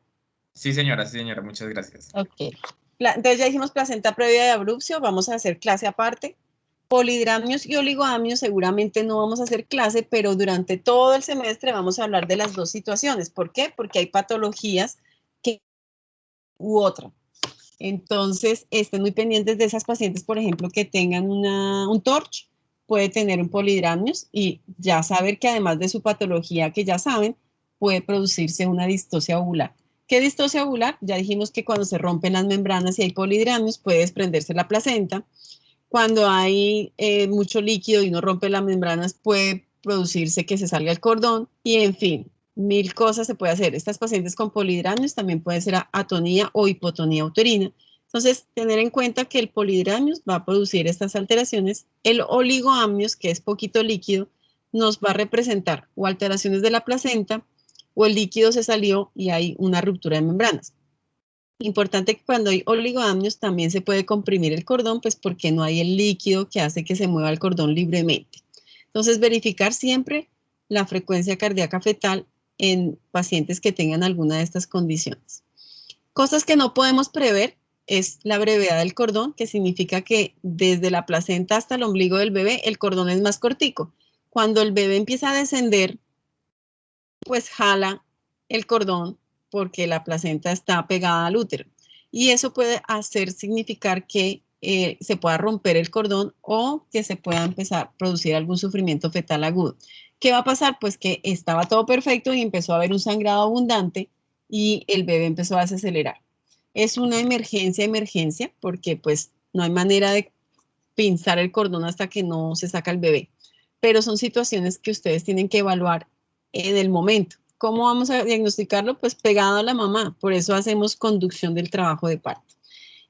Sí, señora, muchas gracias. Ok. Entonces ya dijimos placenta previa de abrupcio, vamos a hacer clase aparte. Polidramios y oligoamios seguramente no vamos a hacer clase, pero durante todo el semestre vamos a hablar de las dos situaciones. ¿Por qué? Porque hay patologías u otra. Entonces, estén muy pendientes de esas pacientes, por ejemplo, que tengan un TORCH puede tener un polidramnios y ya saber que además de su patología que ya saben, puede producirse una distosia ovular. ¿Qué distosia ovular? Ya dijimos que cuando se rompen las membranas y hay polidramnios puede desprenderse la placenta. Cuando hay mucho líquido y uno rompe las membranas puede producirse que se salga el cordón y en fin, 1000 cosas se puede hacer. Estas pacientes con polidramnios también pueden ser atonía o hipotonía uterina. Entonces, tener en cuenta que el polidramnios va a producir estas alteraciones. El oligoamnios, que es poquito líquido, nos va a representar o alteraciones de la placenta o el líquido se salió y hay una ruptura de membranas. Importante que cuando hay oligoamnios también se puede comprimir el cordón, pues porque no hay el líquido que hace que se mueva el cordón libremente. Entonces, verificar siempre la frecuencia cardíaca fetal en pacientes que tengan alguna de estas condiciones. Cosas que no podemos prever es la brevedad del cordón, que significa que desde la placenta hasta el ombligo del bebé el cordón es más cortico. Cuando el bebé empieza a descender, pues jala el cordón porque la placenta está pegada al útero. Y eso puede hacer significar que se pueda romper el cordón o que se pueda empezar a producir algún sufrimiento fetal agudo. ¿Qué va a pasar? Pues que estaba todo perfecto y empezó a haber un sangrado abundante y el bebé empezó a desacelerar. Es una emergencia, porque pues no hay manera de pinzar el cordón hasta que no se saca el bebé. Pero son situaciones que ustedes tienen que evaluar en el momento. ¿Cómo vamos a diagnosticarlo? Pues pegado a la mamá. Por eso hacemos conducción del trabajo de parto.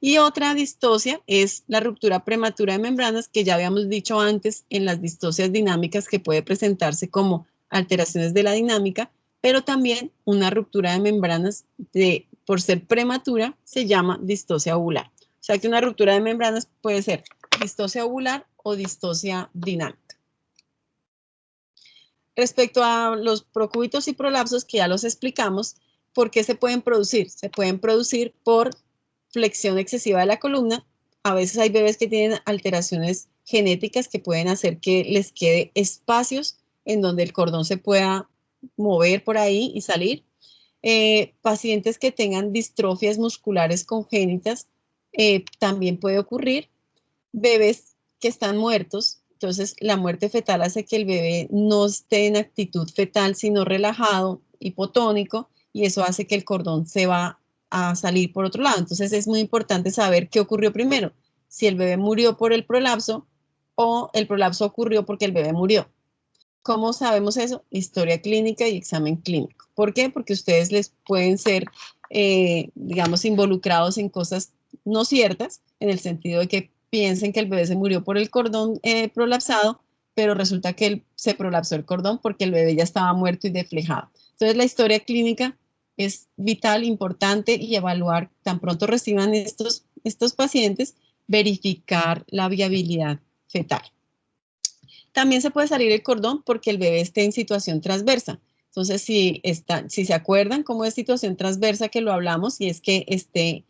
Y otra distosia es la ruptura prematura de membranas, que ya habíamos dicho antes en las distosias dinámicas, que puede presentarse como alteraciones de la dinámica, pero también una ruptura de membranas por ser prematura se llama distosia ovular. O sea que una ruptura de membranas puede ser distosia ovular o distosia dinámica. Respecto a los procúbitos y prolapsos, que ya los explicamos, ¿por qué se pueden producir? Se pueden producir por flexión excesiva de la columna. A veces hay bebés que tienen alteraciones genéticas que pueden hacer que les quede espacios en donde el cordón se pueda mover por ahí y salir. Pacientes que tengan distrofias musculares congénitas también puede ocurrir. Bebés que están muertos, entonces la muerte fetal hace que el bebé no esté en actitud fetal, sino relajado, hipotónico, y eso hace que el cordón se va a salir por otro lado. Entonces es muy importante saber qué ocurrió primero, si el bebé murió por el prolapso o el prolapso ocurrió porque el bebé murió. ¿Cómo sabemos eso? Historia clínica y examen clínico. ¿Por qué? Porque ustedes les pueden ser, digamos, involucrados en cosas no ciertas, en el sentido de que piensen que el bebé se murió por el cordón prolapsado, pero resulta que se prolapsó el cordón porque el bebé ya estaba muerto y deflejado. Entonces la historia clínica es vital, importante, y evaluar, tan pronto reciban estos pacientes, verificar la viabilidad fetal. También se puede salir el cordón porque el bebé esté en situación transversa. Entonces, si se acuerdan cómo es situación transversa, que lo hablamos, y es que esté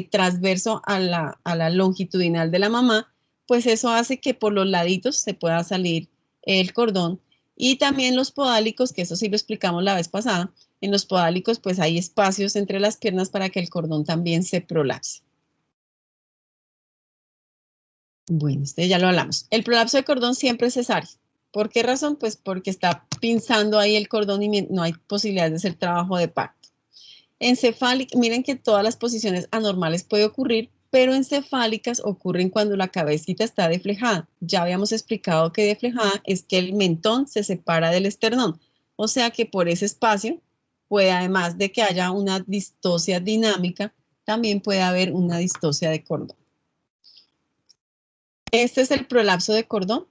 transverso a la longitudinal de la mamá, pues eso hace que por los laditos se pueda salir el cordón. Y también los podálicos, que eso sí lo explicamos la vez pasada, en los podálicos pues hay espacios entre las piernas para que el cordón también se prolapse. Bueno, ya lo hablamos. El prolapso de cordón siempre es cesárea. ¿Por qué razón? Pues porque está pinzando ahí el cordón y no hay posibilidad de hacer trabajo de parto. Encefálica, miren que todas las posiciones anormales puede ocurrir, pero encefálicas ocurren cuando la cabecita está deflejada. Ya habíamos explicado que deflejada es que el mentón se separa del esternón. O sea que por ese espacio puede, además de que haya una distosia dinámica, también puede haber una distosia de cordón. Este es el prolapso de cordón,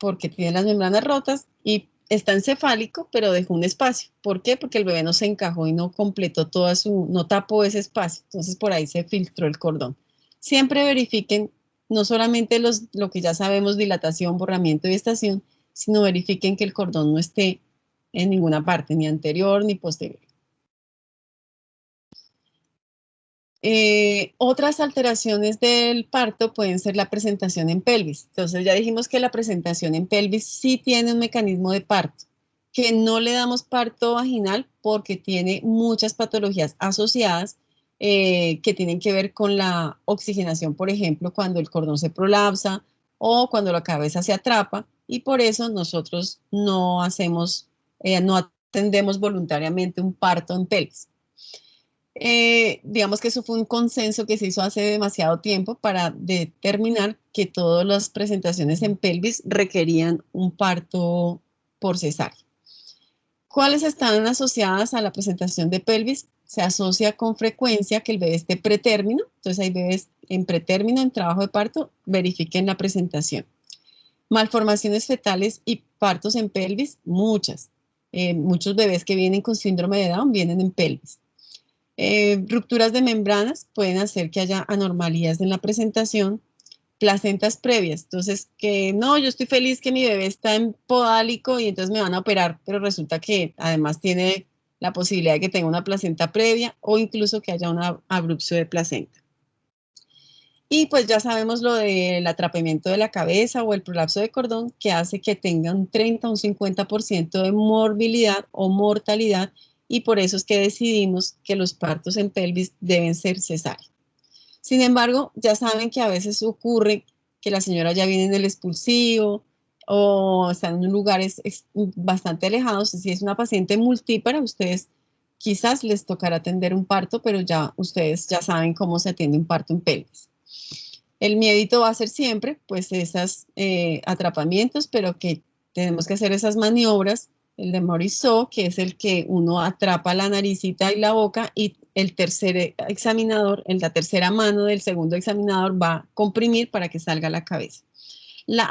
porque tiene las membranas rotas y está encefálico, pero dejó un espacio. ¿Por qué? Porque el bebé no se encajó y no completó no tapó ese espacio. Entonces por ahí se filtró el cordón. Siempre verifiquen no solamente lo que ya sabemos, dilatación, borramiento y estación, sino verifiquen que el cordón no esté en ninguna parte, ni anterior ni posterior. Otras alteraciones del parto pueden ser la presentación en pelvis. Entonces ya dijimos que la presentación en pelvis sí tiene un mecanismo de parto, que no le damos parto vaginal porque tiene muchas patologías asociadas que tienen que ver con la oxigenación, por ejemplo, cuando el cordón se prolapsa, o cuando la cabeza se atrapa, y por eso nosotros no atendemos voluntariamente un parto en pelvis. Digamos que eso fue un consenso que se hizo hace demasiado tiempo para determinar que todas las presentaciones en pelvis requerían un parto por cesárea. ¿Cuáles están asociadas a la presentación de pelvis? Se asocia con frecuencia que el bebé esté pretérmino, entonces hay bebés en pretérmino, en trabajo de parto, verifiquen la presentación. Malformaciones fetales y partos en pelvis, muchas. Muchos bebés que vienen con síndrome de Down vienen en pelvis. Rupturas de membranas pueden hacer que haya anormalías en la presentación. Placentas previas, entonces que no, yo estoy feliz que mi bebé está en podálico y entonces me van a operar, pero resulta que además tiene la posibilidad de que tenga una placenta previa o incluso que haya una abrupción de placenta. Y pues ya sabemos lo del atrapamiento de la cabeza o el prolapso de cordón, que hace que tenga un 30 o un 50% de morbilidad o mortalidad, y por eso es que decidimos que los partos en pelvis deben ser cesáreos. Sin embargo, ya saben que a veces ocurre que la señora ya viene en el expulsivo o está en lugares bastante alejados. Si es una paciente multípara, ustedes quizás les tocará atender un parto, pero ya ustedes ya saben cómo se atiende un parto en pelvis. El miedito va a ser siempre, pues, esos atrapamientos, pero que tenemos que hacer esas maniobras. El de Morisot, que es el que uno atrapa la naricita y la boca, y el tercer examinador, la tercera mano del segundo examinador va a comprimir para que salga la cabeza.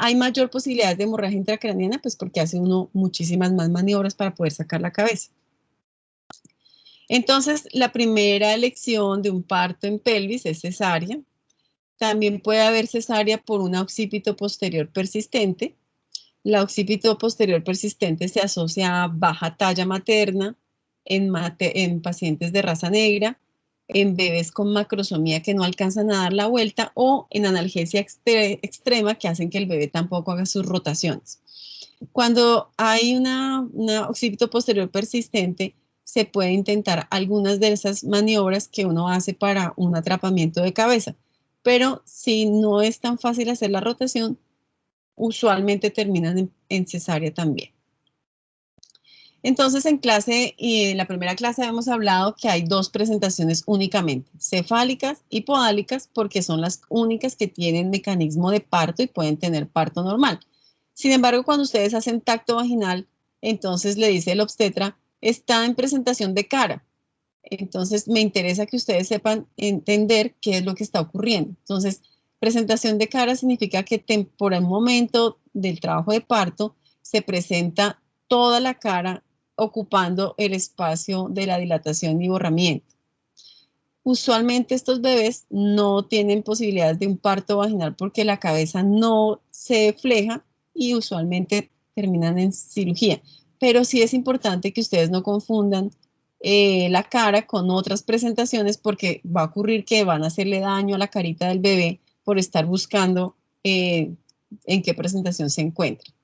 Hay mayor posibilidad de hemorragia intracraniana, pues porque hace uno muchísimas más maniobras para poder sacar la cabeza. Entonces, la primera elección de un parto en pelvis es cesárea. También puede haber cesárea por un occipito posterior persistente. La occipito posterior persistente se asocia a baja talla materna en pacientes de raza negra, en bebés con macrosomía que no alcanzan a dar la vuelta o en analgesia extrema que hacen que el bebé tampoco haga sus rotaciones. Cuando hay una occipito posterior persistente, se puede intentar algunas de esas maniobras que uno hace para un atrapamiento de cabeza, pero si no es tan fácil hacer la rotación, usualmente terminan en cesárea también. Entonces, en la primera clase hemos hablado que hay dos presentaciones únicamente, cefálicas y podálicas, porque son las únicas que tienen mecanismo de parto y pueden tener parto normal. Sin embargo, cuando ustedes hacen tacto vaginal, entonces le dice el obstetra, está en presentación de cara. Entonces, me interesa que ustedes sepan entender qué es lo que está ocurriendo. Entonces, presentación de cara significa que por el momento del trabajo de parto se presenta toda la cara ocupando el espacio de la dilatación y borramiento. Usualmente estos bebés no tienen posibilidades de un parto vaginal porque la cabeza no se fleja y usualmente terminan en cirugía. Pero sí es importante que ustedes no confundan la cara con otras presentaciones porque va a ocurrir que van a hacerle daño a la carita del bebé por estar buscando en qué presentación se encuentra.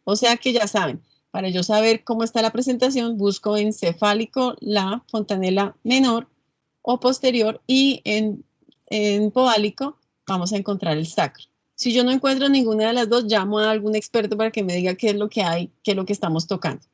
O sea que ya saben, para yo saber cómo está la presentación, busco en cefálico la fontanela menor o posterior y en podálico vamos a encontrar el sacro. Si yo no encuentro ninguna de las dos, llamo a algún experto para que me diga qué es lo que hay, qué es lo que estamos tocando.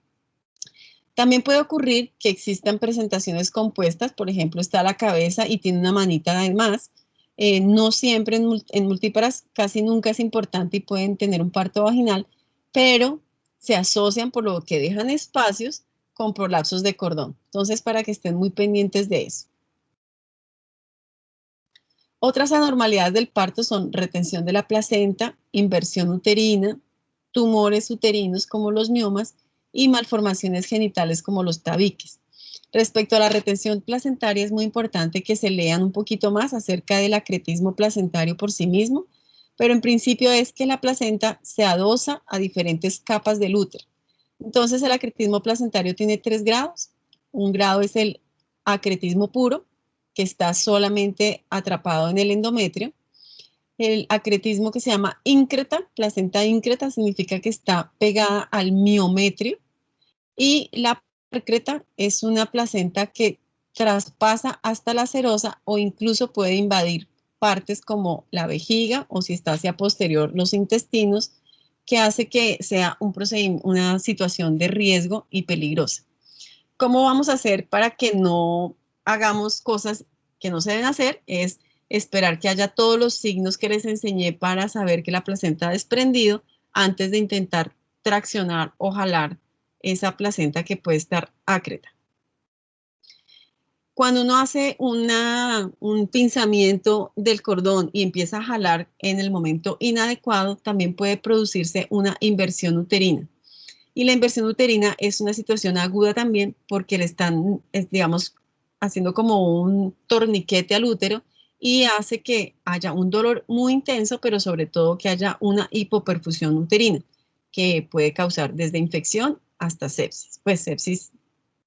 También puede ocurrir que existan presentaciones compuestas, por ejemplo, está la cabeza y tiene una manita además. No siempre en multíparas, casi nunca es importante y pueden tener un parto vaginal, pero se asocian por lo que dejan espacios con prolapsos de cordón. Entonces, para que estén muy pendientes de eso. Otras anormalidades del parto son retención de la placenta, inversión uterina, tumores uterinos como los miomas y malformaciones genitales como los tabiques. Respecto a la retención placentaria, es muy importante que se lean un poquito más acerca del acretismo placentario por sí mismo, pero en principio es que la placenta se adosa a diferentes capas del útero. Entonces, el acretismo placentario tiene 3 grados. Un grado es el acretismo puro, que está solamente atrapado en el endometrio. El acretismo que se llama íncreta, placenta íncreta, significa que está pegada al miometrio. Y la percreta es una placenta que traspasa hasta la serosa o incluso puede invadir partes como la vejiga o si está hacia posterior los intestinos, que hace que sea una situación de riesgo y peligrosa. ¿Cómo vamos a hacer para que no hagamos cosas que no se deben hacer? Es esperar que haya todos los signos que les enseñé para saber que la placenta ha desprendido antes de intentar traccionar o jalar esa placenta que puede estar ácreta. Cuando uno hace un pinzamiento del cordón y empieza a jalar en el momento inadecuado, también puede producirse una inversión uterina. Y la inversión uterina es una situación aguda también porque le están, digamos, haciendo como un torniquete al útero y hace que haya un dolor muy intenso, pero sobre todo que haya una hipoperfusión uterina, que puede causar desde infección hasta sepsis, pues sepsis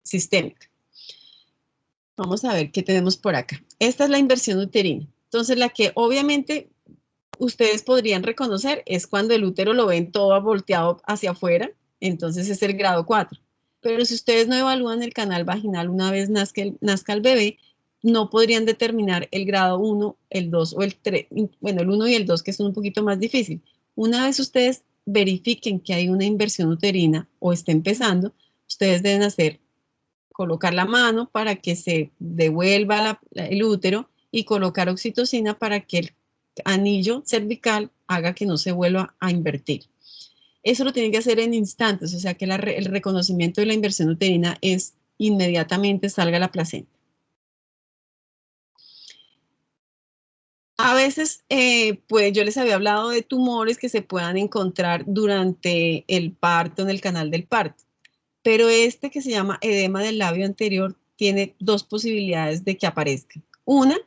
sistémica. Vamos a ver qué tenemos por acá. Esta es la inversión uterina. Entonces, la que obviamente ustedes podrían reconocer es cuando el útero lo ven todo volteado hacia afuera, entonces es el grado 4. Pero si ustedes no evalúan el canal vaginal una vez nazca el bebé, no podrían determinar el grado 1, el 2 o el 3, bueno, el 1 y el 2, que son un poquito más difícil. Una vez ustedes verifiquen que hay una inversión uterina o esté empezando, ustedes deben colocar la mano para que se devuelva el útero y colocar oxitocina para que el anillo cervical haga que no se vuelva a invertir. Eso lo tienen que hacer en instantes, o sea que el reconocimiento de la inversión uterina es inmediatamente salga la placenta. A veces, pues yo les había hablado de tumores que se puedan encontrar durante el parto, en el canal del parto, pero este que se llama edema del labio anterior tiene dos posibilidades de que aparezca. Una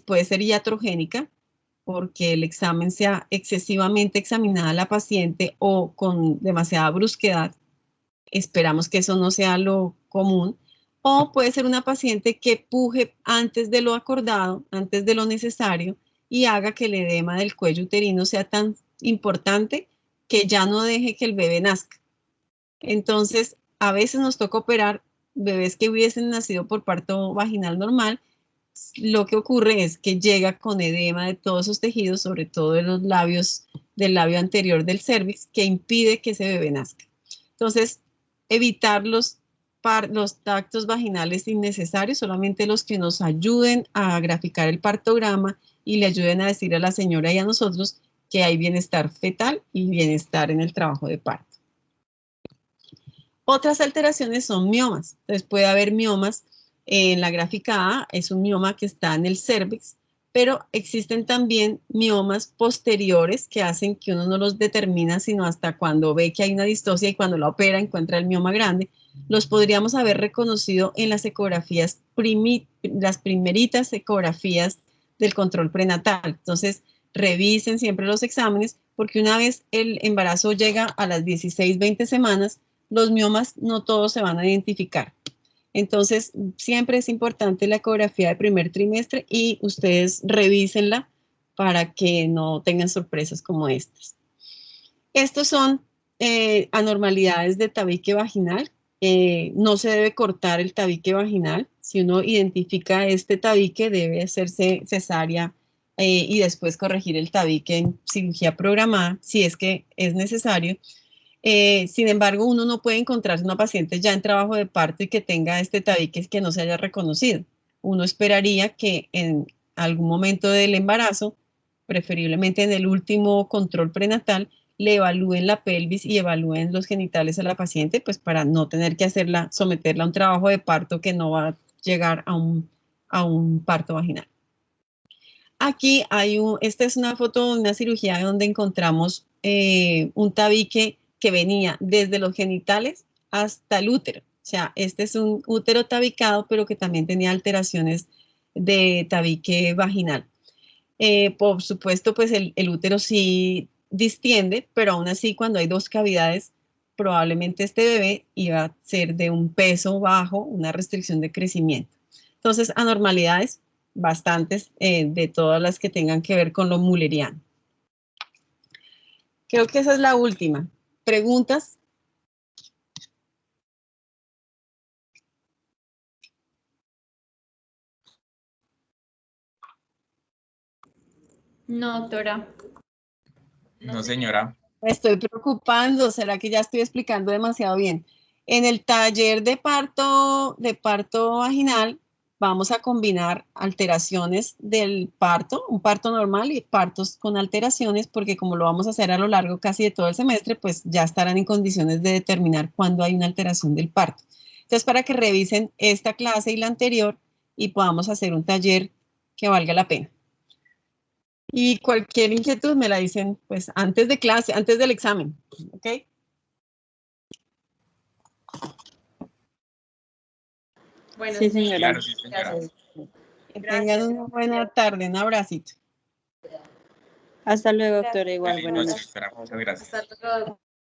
puede ser iatrogénica, porque el examen sea excesivamente examinada a la paciente o con demasiada brusquedad. Esperamos que eso no sea lo común. O puede ser una paciente que puje antes de lo acordado, antes de lo necesario, y haga que el edema del cuello uterino sea tan importante que ya no deje que el bebé nazca. Entonces, a veces nos toca operar bebés que hubiesen nacido por parto vaginal normal. Lo que ocurre es que llega con edema de todos esos tejidos, sobre todo de los labios, del labio anterior del cérvix, que impide que ese bebé nazca. Entonces, evitar los tactos vaginales innecesarios, solamente los que nos ayuden a graficar el partograma y le ayuden a decir a la señora y a nosotros que hay bienestar fetal y bienestar en el trabajo de parto. Otras alteraciones son miomas. Entonces puede haber miomas. En la gráfica A es un mioma que está en el cérvix, pero existen también miomas posteriores que hacen que uno no los determina sino hasta cuando ve que hay una distocia y cuando la opera encuentra el mioma grande. Los podríamos haber reconocido en las ecografías, las primeritas ecografías del control prenatal. Entonces, revisen siempre los exámenes porque una vez el embarazo llega a las 16, 20 semanas, los miomas no todos se van a identificar. Entonces, siempre es importante la ecografía de primer trimestre y ustedes revísenla para que no tengan sorpresas como estas. Estos son anormalidades de tabique vaginal. No se debe cortar el tabique vaginal. Si uno identifica este tabique, debe hacerse cesárea y después corregir el tabique en cirugía programada, si es que es necesario. Sin embargo, uno no puede encontrarse una paciente ya en trabajo de parto y que tenga este tabique que no se haya reconocido. Uno esperaría que en algún momento del embarazo, preferiblemente en el último control prenatal, le evalúen la pelvis y evalúen los genitales a la paciente, pues para no tener que someterla a un trabajo de parto que no va a llegar a un parto vaginal. Aquí esta es una foto de una cirugía donde encontramos un tabique que venía desde los genitales hasta el útero. O sea, este es un útero tabicado, pero que también tenía alteraciones de tabique vaginal. Por supuesto, pues el útero sí distiende, pero aún así cuando hay dos cavidades, probablemente este bebé iba a ser de un peso bajo, una restricción de crecimiento. Entonces, anormalidades bastantes de todas las que tengan que ver con lo mulleriano. Creo que esa es la última. ¿Preguntas? No, doctora. No, señora. Me estoy preocupando, ¿será que ya estoy explicando demasiado bien? En el taller de parto vaginal vamos a combinar alteraciones del parto, un parto normal y partos con alteraciones, porque como lo vamos a hacer a lo largo casi de todo el semestre, pues ya estarán en condiciones de determinar cuándo hay una alteración del parto. Entonces, para que revisen esta clase y la anterior y podamos hacer un taller que valga la pena. Y cualquier inquietud me la dicen pues antes de clase, antes del examen, ¿ok? Bueno, sí, señora. Claro, sí, señora. Que tengan una buena tarde, un abracito. Hasta luego, doctora. Igual, Feliz buenas noche, noches. doctora. Muchas gracias. Hasta luego.